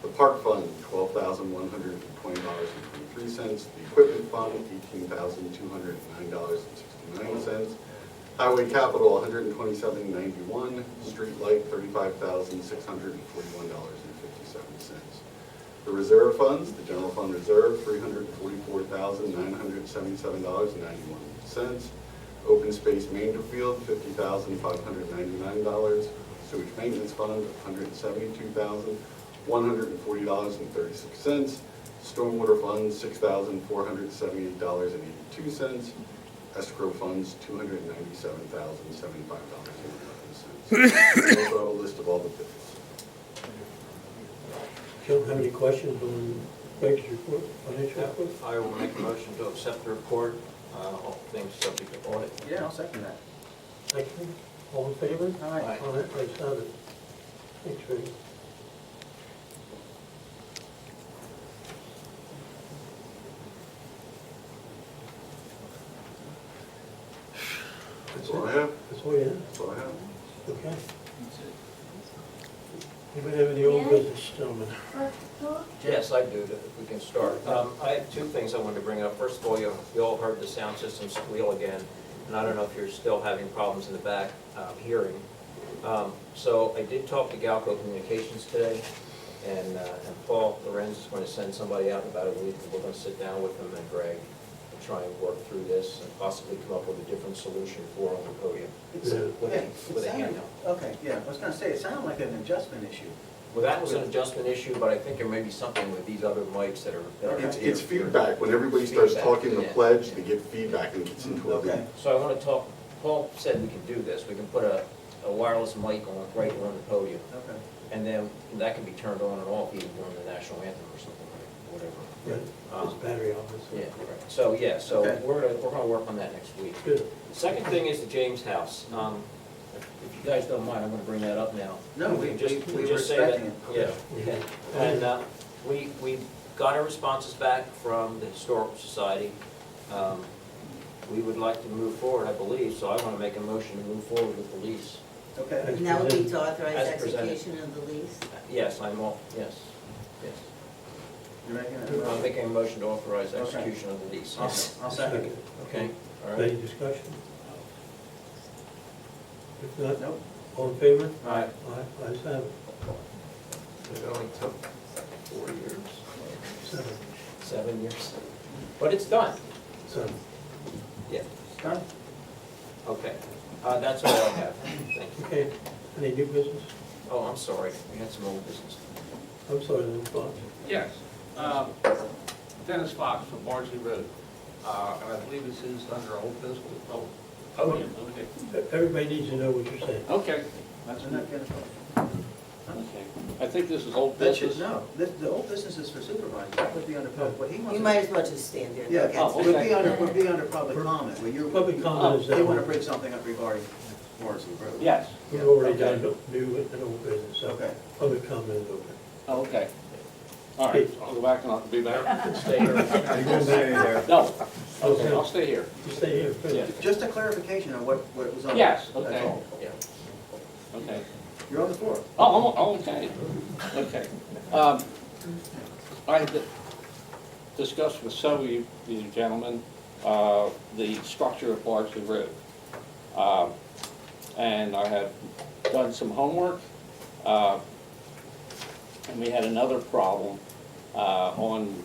The park fund, $12,120.23. The equipment fund, $18,209.69. Highway capital, $127.91. Street light, $35,641.57. The reserve funds, the general fund reserve, $344,977.91. Open space Mainfield, $50,599. Sewage maintenance fund, $170,140.36. Stormwater funds, $6,478.82. Escrow funds, $297,075.11. Also have a list of all the bills. Joe, have any questions on Greg's report, financial report? I will make a motion to accept the report, all things subject to audit. Yeah, I'll second that. Thank you. All in favor? Aye. Ayes have it. Thanks, Ray. That's all I have. That's all you have? That's all I have. Okay. Anybody have any old business, gentlemen? Yes, I do, if we can start. I have two things I wanted to bring up. First of all, you all heard the sound system squeal again, and I don't know if you're still having problems in the back hearing. So I did talk to Galco Communications today, and Paul Lorenz is going to send somebody out in about a week, and we're going to sit down with him and Greg and try and work through this and possibly come up with a different solution for on the podium with a handheld. Okay, yeah, I was gonna say, it sounded like an adjustment issue. Well, that was an adjustment issue, but I think there may be something with these other mics that are. It's feedback. When everybody starts talking the Yeah. pledge, they get feedback and it gets into a loop. Okay. So I want to talk, Paul said we can do this, we can put a wireless mic on, right on the podium, Okay. and then that can be turned on and off even during the national anthem or something, or whatever. Right, it's battery operated. Yeah, right. So, yeah, so Okay. we're gonna work on that next week. Good. Second thing is the James House. If you guys don't mind, I'm gonna bring that up now. No, we We'll were just say that- expecting it. Yeah, and we got our responses back from the Historical Society. We would like to move forward, I believe, so I wanna make a motion to move forward with the lease. Okay. And that would be to authorize As presented. execution of the lease? Yes, I'm all, yes. You're making I'm it? making a motion to authorize Okay. execution of the lease. I'll second it. Okay, all right. Any discussion? If not, Nope. all in favor? All right. Aye, ayes have it. It only took 4 years, 7. 7 years, but it's done. 7. Yeah, Done? okay. That's all I have. Thank you. Okay, any new business? Oh, I'm sorry, we had some old business. I'm sorry, then, Bob. Yes, Dennis Fox from Bardsley Road, and I believe this is under old business. Oh, yeah, okay. Everybody needs to know what you're saying. Okay, that's We're enough. not gonna- Okay. I think this is old That should, business. no, the old business is for supervisors, that would be under public, what he wants. You to- might as well just stand there. Yeah, Look at would be under public comment, where you're. Public comment is that They wanna one. bring something up regarding Morrison Road. Yes. We've already Okay. done new and old business, so Okay. public comment is open. Oh, okay. All right, I'll go back and I'll be back. Stay here. You can stay there. No, okay, I'll stay here. You stay here. good. Yeah. Just a clarification on what was on. Yes, That's okay. all. Yeah. Okay. You're on the floor. Oh, okay, okay. I had discussed with some of you gentlemen, the structure of Bardsley Road. And I have done some homework, and we had another problem. On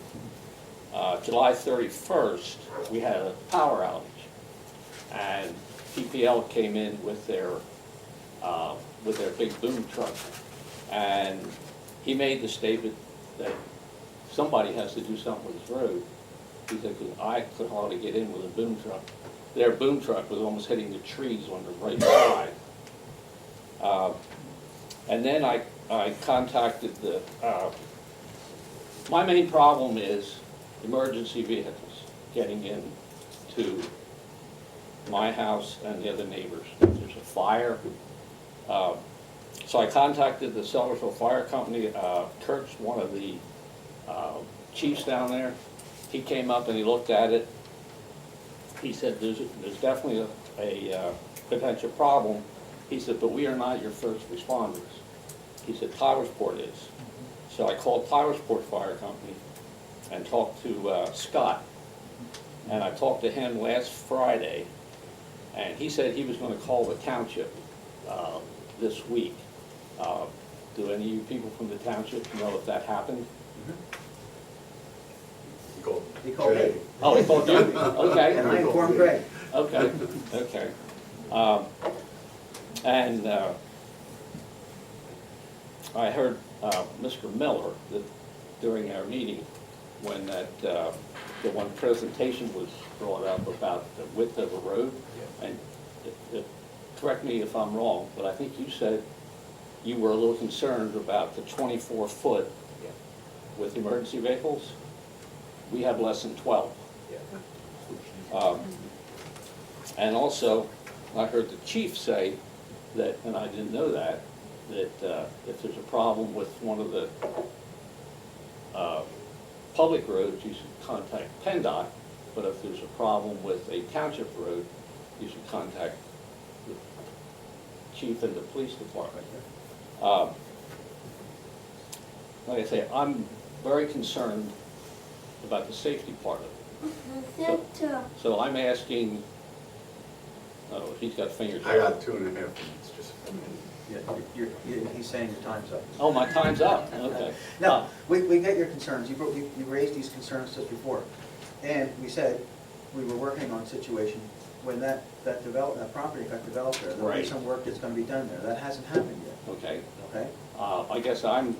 July 31st, we had a power outage, and PPL came in with their big boom truck. And he made the statement that somebody has to do something with this road. He said, 'cause I could hardly get in with a boom truck. Their boom truck was almost hitting the trees on the right side. And then I contacted my main problem is emergency vehicles getting in to my house and the other neighbors. If there's a fire. So I contacted the Sellersville Fire Company. Kurt's one of the chiefs down there. He came up and he looked at it. He said, there's definitely a potential problem. He said, but we are not your first responders. He said, Tylersport is. So I called Tylersport Fire Company and talked to Scott. And I talked to him last Friday, and he said he was going to call the township this week. Do any of you people from the township know if that happened? He called me. Oh, he called you? Okay. And I informed Greg. Okay, okay. And I heard Mr. Miller, that during our meeting, when the one presentation was brought up about the width of a road, and correct me if I'm wrong, but I think you said you were a little concerned about the 24-foot with emergency vehicles. We have less than 12. And also, I heard the chief say that, and I didn't know that if there's a problem with one of the public roads, you should contact PennDOT, but if there's a problem with a township road, you should contact the chief and the police department. Like I say, I'm very concerned about the safety part of it. So I'm asking, oh, he's got fingers. I got 2.5 minutes, just. He's saying your time's up. Oh, my time's up, okay. No, we get your concerns. You raised these concerns just before. And we said, we were working on a situation when that property got developed there. There'll be Right. some work that's gonna be done there. That hasn't happened yet, Okay. okay? I guess I'm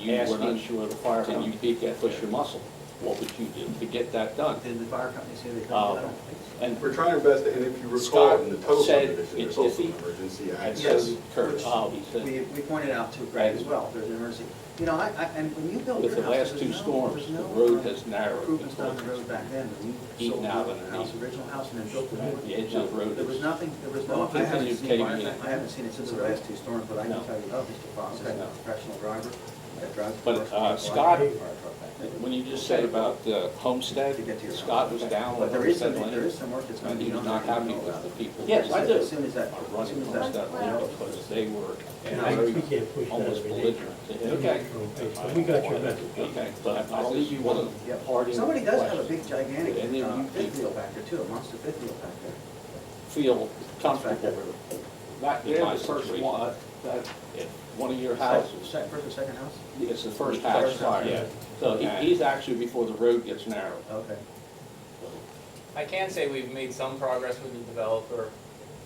asking, can you push your muscle? What would you do to get that done? Did the fire company say they couldn't? I don't think so. And We're trying our best, and if you recall, Scott in the total said subdivision, it's there's also iffy. an emergency And access. so Kurt, he said, We pointed out to Greg as well, there's an emergency. You know, and when you built with your the house, last there's two storms, there's the no, road has narrowed. improvements down the road back then, when you Eaten sold out the underneath. house, original house, and then built the new one. The edge of the road There was is- nothing, there was Well, no, I haven't continued seen, caving in. I haven't seen it since the last two storms, but I can No. tell you, Mr. Foss, I'm a professional driver, that drives. But, commercial Scott, vehicles, fire truck back then. when you just said about Homestead, To get to your house. Scott was down on But there is Homestead some, there is Lane, some work that's gonna and be he done. was not there. happy with the people. Yes, I do. that As soon as that, are as running soon as that. Homestead Lane, because they were We can't push that almost every day. belligerent to him. Okay. We got your message. Okay, but I'll leave you one Yep. parting Somebody does have a question. big gigantic Did any of you fifth people wheel back there too, a monster fifth wheel back there. feel comfortable Back in my situation? If one of your houses, First or second house? it's the first house, yeah. So he's actually before the road gets narrowed. Okay. I can say we've made some progress with the developer,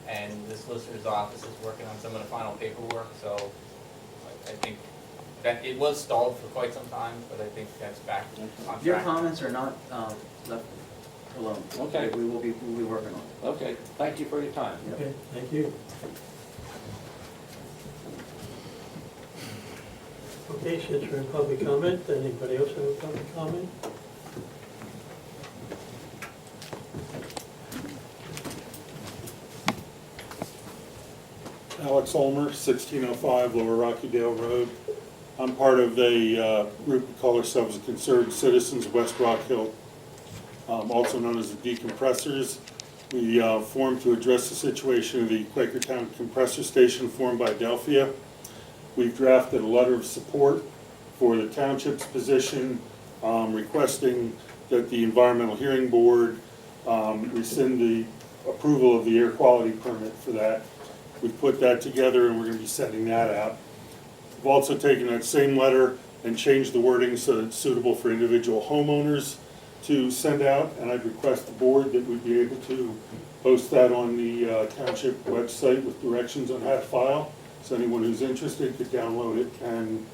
and the solicitor's office is working on some of the final paperwork, so I think that it was stalled for quite some time, but I think that's back on Your track. comments are not left alone. Okay. We'll be working on it. Okay, thank you for your time. Okay, thank you. Okay, since we're in public comment, anybody else have a public comment? Alex Ulmer, 1605 Lower Rocky Dale Road. I'm part of a group we call ourselves the Concerned Citizens of West Rockhill, also known as the Decompressors. We formed to address the situation of the Quakertown compressor station formed by Adelphia. We've drafted a letter of support for the township's position, requesting that the Environmental Hearing Board rescind the approval of the air quality permit for that. We've put that together and we're going to be sending that out. We've also taken that same letter and changed the wording so that it's suitable for individual homeowners to send out, and I'd request the board that we be able to post that on the township website with directions on how to file, so anyone who's interested could download it and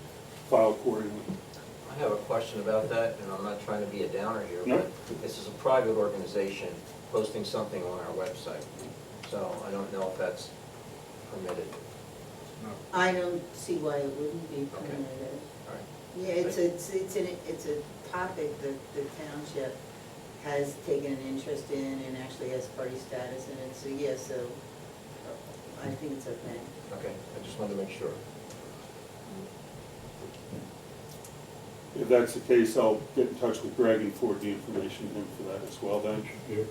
file accordingly. I have a question about that, and I'm not trying to be a downer here, No. but this is a private organization posting something on our website, so I don't know if that's permitted. I don't see why it wouldn't be Okay. permitted. All right. Yeah, it's a topic that the township has taken an interest in and actually has party status in it, so yeah, so I think it's okay. Okay, I just wanted to make sure. If that's the case, I'll get in touch with Greg and forward the information to him for that as well then. Yep.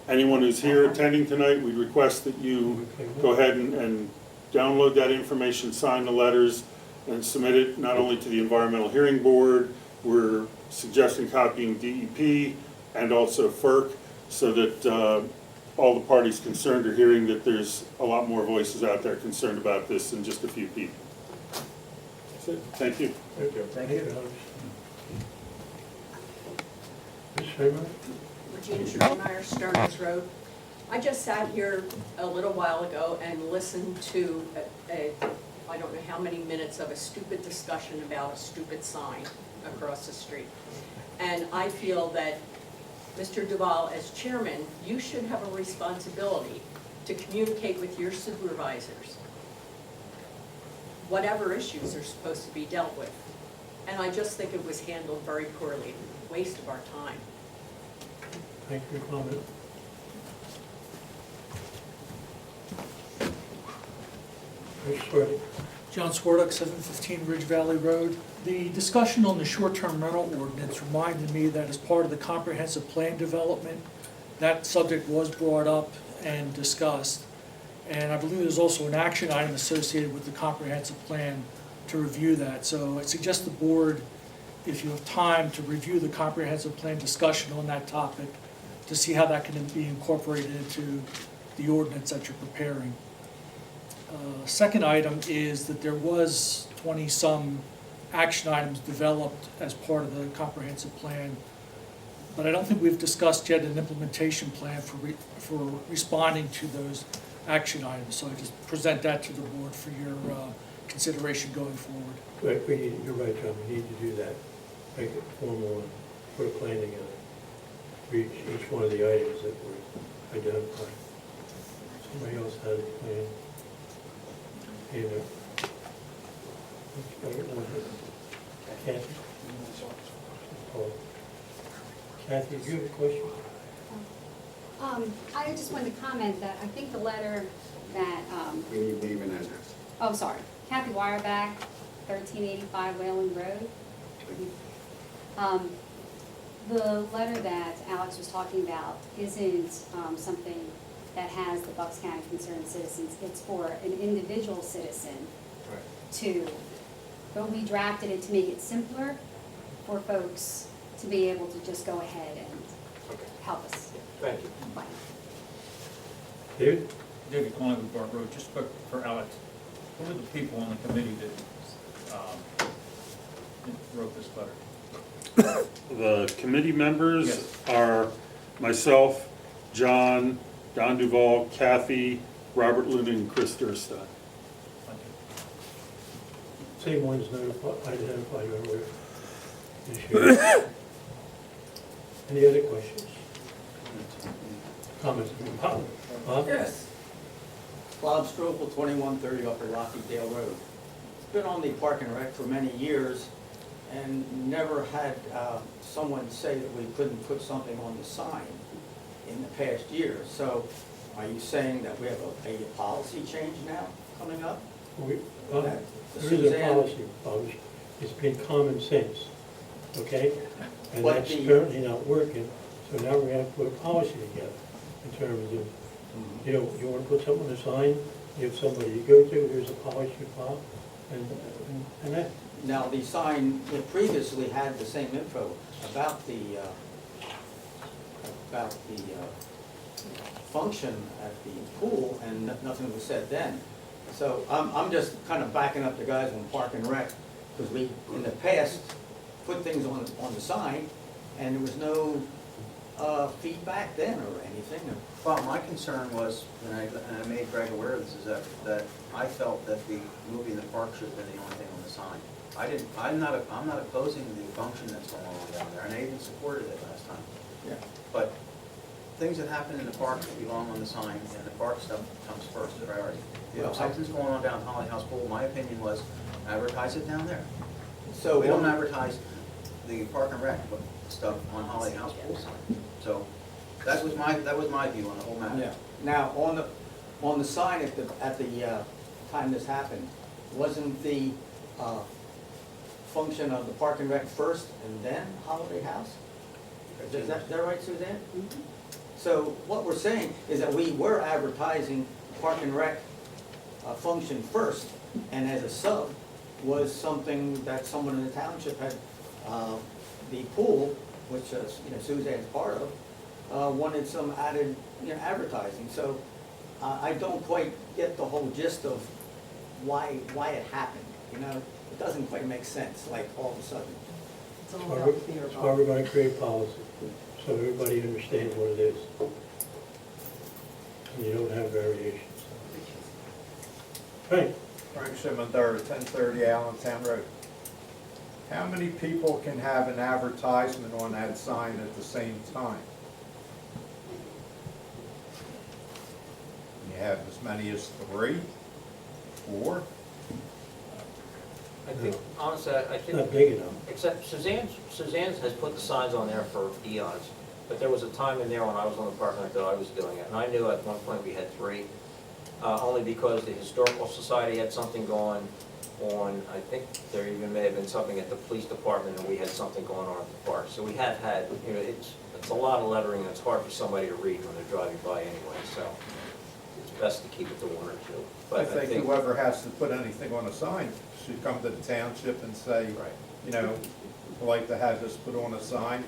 Anyone who's here attending tonight, we request that you go ahead and download that information, sign the letters, and submit it not only to the Environmental Hearing Board, we're suggesting copying DEP and also FERC, so that all the parties concerned are hearing that there's a lot more voices out there concerned about this than just a few people. That's it. Thank you. Thank you. Thank you. Ms. Kramer? Regina Schreimeyer, Sterners Road. I just sat here a little while ago and listened to I don't know how many minutes of a stupid discussion about a stupid sign across the street. And I feel that, Mr. Duval, as chairman, you should have a responsibility to communicate with your supervisors whatever issues are supposed to be dealt with. And I just think it was handled very poorly, waste of our time. Thank you for your comment. Mr. Sweattick? John Swartuck, 715 Ridge Valley Road. The discussion on the short-term rental ordinance reminded me that as part of the comprehensive plan development, that subject was brought up and discussed. And I believe there's also an action item associated with the comprehensive plan to review that. So I suggest the board, if you have time, to review the comprehensive plan discussion on that topic to see how that can be incorporated into the ordinance that you're preparing. second item is that there was 20-some action items developed as part of the comprehensive plan, but I don't think we've discussed yet an implementation plan for responding to those action items. So I just present that to the board for your consideration going forward. Right, you're right, John, we need to do that, make it formal and put a plan together for each one of the items that were identified. Somebody else has a plan. And, Kathy? Oh. Kathy, do you have a question? I just wanted to comment that I think the letter that, We need name and address. oh, sorry, Kathy Wireback, 1385 Whalen Road. The letter that Alex was talking about isn't something that has the Bucks County Concerned Citizens. It's for an individual citizen to, but we drafted it to make it simpler for folks to be able to just go ahead and help us. Thank you. David? David Klein, Bart Road, just quick for Alex. Who were the people on the committee that wrote this letter? The committee members Yes. are myself, John, Don Duval, Kathy, Robert Lynn, and Chris Durstein. Thank you. Same ones identified earlier this year. Any other questions? Comments? Bob? Yes. Bob Strobel, 2130 Upper Rockydale Road. Been on the Park and Rec for many years and never had someone say that we couldn't put something on the sign in the past year. So are you saying that we have a policy change now coming up? There That is a Suzanne- policy, Bob. It's been common sense, okay? And But that's the- currently not working, so now we're gonna have to put a policy together in terms of, you know, you wanna put something on the sign, you have somebody you go to, here's a policy, Bob, and that. Now, the sign, it previously had the same info about the function at the pool, and nothing was said then. So I'm just kind of backing up the guys on Park and Rec, because we, in the past, put things on the sign, and there was no feedback then or anything. Well, my concern was, and I made Greg aware of this, is that I felt that the moving the park should have been the only thing on the sign. I'm not opposing the function that's going on down there, and I even supported it last time. Yeah. But things that happen in the park belong on the sign, and the park stuff comes first, priority. Yeah. If something's going on down Holly House Pool, my opinion was advertise it down there. So We don't advertise the Park and Rec stuff on Holly House Pool sign. So that was my view on the whole matter. Yeah. Now, on the sign at the time this happened, wasn't the function of the Park and Rec first and then Holiday House? Is that right, Suzanne? Mm-hmm. So what we're saying is that we were advertising Park and Rec function first, and as a sub was something that someone in the township had, the pool, which Suzanne's part of, wanted some added advertising. So I don't quite get the whole gist of why it happened. It doesn't quite make sense, like all of a sudden. It's all That's why about fear, that's why Bob. we're gonna create policy, so everybody understands what it is. And you don't have variations. Right, Frank Shipman, 1030 Allentown Road. How many people can have an advertisement on that sign at the same time? You have as many as 3, 4? I think, honestly, I it's think, not big enough. except Suzanne's has put the signs on there for eons. But there was a time in there when I was on the park and that I was doing it, and I knew at one point we had 3. Only because the Historical Society had something going on, I think there even may have been something at the police department, and we had something going on at the park. So we have had, it's a lot of lettering, and it's hard for somebody to read when they're driving by anyway, so it's best to keep it to 1 or 2. But I think whoever has to put anything on a sign should come to the township and say, Right. I'd like to have this put on a sign.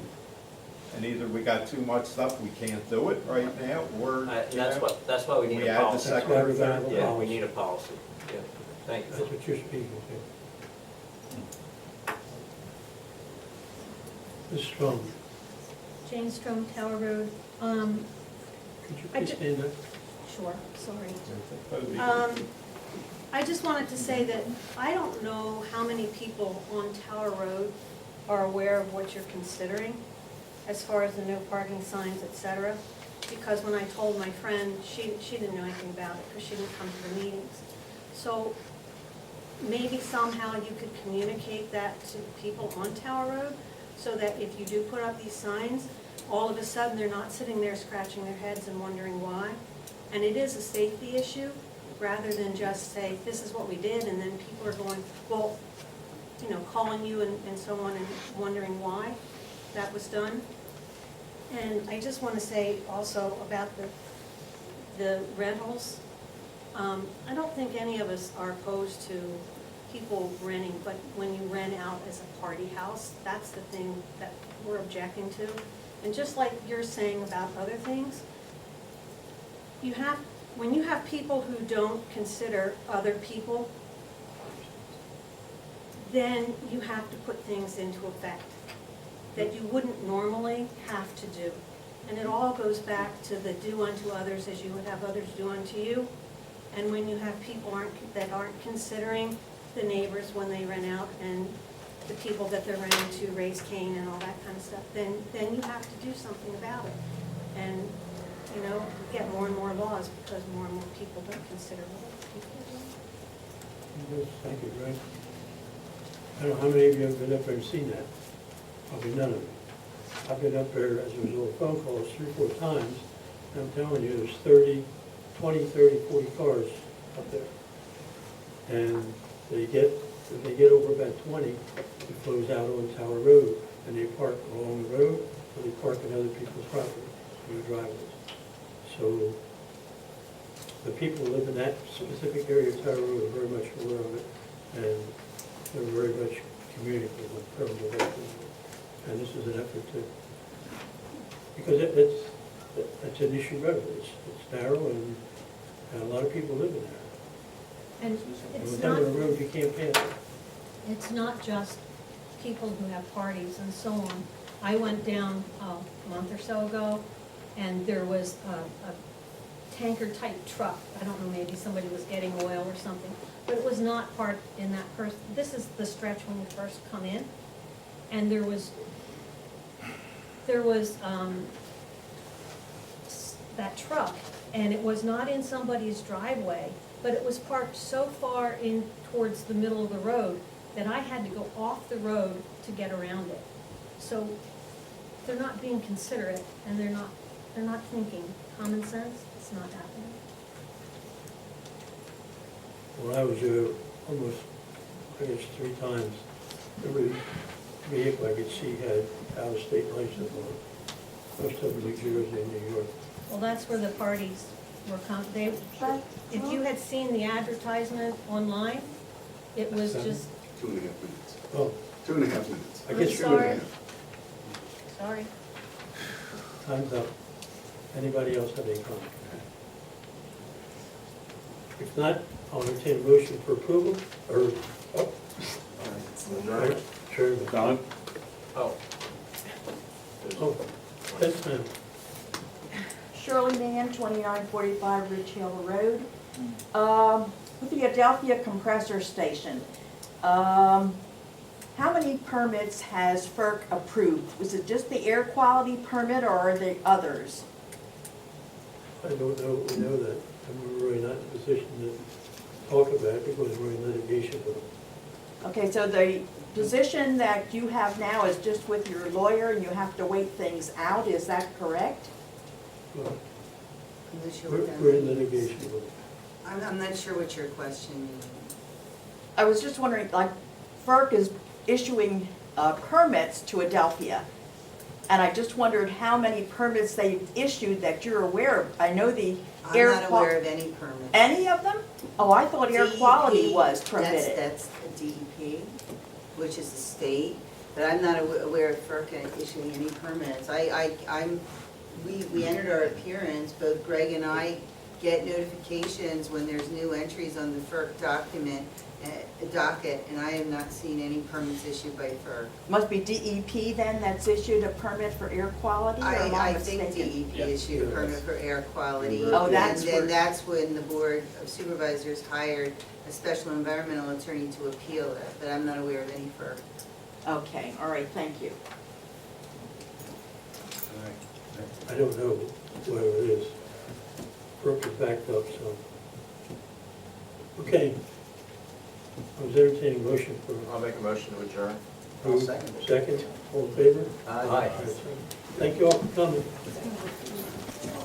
And either we got too much stuff, we can't do it right now, or, That's why we need we a add the policy. second or third. Yeah, we need a policy. Yeah, thank you. That's what you're speaking to. Ms. Strong, Jane Strom, Tower Road. could you I please ju- stand up? Sure, sorry. I just wanted to say that I don't know how many people on Tower Road are aware of what you're considering as far as the no parking signs, et cetera. Because when I told my friend, she didn't know anything about it because she didn't come to the meetings. So maybe somehow you could communicate that to people on Tower Road so that if you do put up these signs, all of a sudden they're not sitting there scratching their heads and wondering why. And it is a safety issue, rather than just say, this is what we did, and then people are going, well, you know, calling you and so on and wondering why that was done. And I just want to say also about the rentals. I don't think any of us are opposed to people renting, but when you rent out as a party house, that's the thing that we're objecting to. And just like you're saying about other things, when you have people who don't consider other people, then you have to put things into effect that you wouldn't normally have to do. And it all goes back to the do unto others as you would have others do unto you. And when you have people that aren't considering the neighbors when they rent out and the people that they're renting to raise Cain and all that kind of stuff, then you have to do something about it. And, you know, we get more and more laws because more and more people don't consider what other people are doing. Yes, thank you, Greg. I don't know how many of you have been up there and seen that. Probably none of you. I've been up there, as a result of phone calls, 3 or 4 times, and I'm telling you, there's 20, 30, 40 cars up there. And if they get over about 20, it flows out on Tower Road, and they park along the road, or they park in other people's property, in their driveways. So the people who live in that specific area of Tower Road are very much aware of it, and they're very much communicative with terms of that. And this is an effort to, because it's an issue road. It's narrow, and a lot of people live in there. And And it's with not, that on the road, you can't pass it. it's not just people who have parties and so on. I went down a month or so ago, and there was a tanker-type truck. I don't know, maybe somebody was getting oil or something, but it was not parked in that person. This is the stretch when you first come in, and there was that truck, and it was not in somebody's driveway, but it was parked so far in towards the middle of the road that I had to go off the road to get around it. So they're not being considerate, and they're not thinking common sense. It's not happening. When I was there almost, I guess, 3 times, every vehicle I could see had out-of-state license on it. Most of them New Jersey and New York. Well, that's where the parties were if you had seen the advertisement online, it was just, 2.5 minutes. Oh, 2.5 minutes. I guess Two and a sorry. half. sorry. time's up. Anybody else have any comment? If not, I'll entertain a motion for approval, or, Sure. Don? Oh. Oh, yes, ma'am. Shirley Mann, 2945 Ridge Hill Road. With the Adelphia compressor station, how many permits has FERC approved? Was it just the air quality permit, or are there others? I don't know, we know that, and we're really not in a position to talk about it because we're in litigation with them. Okay, so the position that you have now is just with your lawyer and you have to wait things out, is that correct? Well, I'm not sure We're what that we're in means. litigation with them. I'm not sure what your question means. I was just wondering, like, FERC is issuing permits to Adelphia, and I just wondered how many permits they've issued that you're aware of. I know the I'm air not aware of any permits. Any of them? Oh, I thought air DEP, quality was permitted. That's a DEP, which is the state. but I'm not aware of FERC issuing any permits. We entered our appearance, both Greg and I get notifications when there's new entries on the FERC docket, and I have not seen any permits issued by FERC. Must be DEP then that's issued a permit for air quality, or am I I think mistaken? DEP issued a permit for air quality. Oh, that's And where- then that's when the Board of Supervisors hired a special environmental attorney to appeal it, but I'm not aware of any FERC. Okay, all right, thank you. I don't know where it is. Brooke is backed up, so. Okay. I was entertaining motion for. I'll make a motion to adjourn. I'll second it. Second, all in favor? Aye. Thank you all for coming.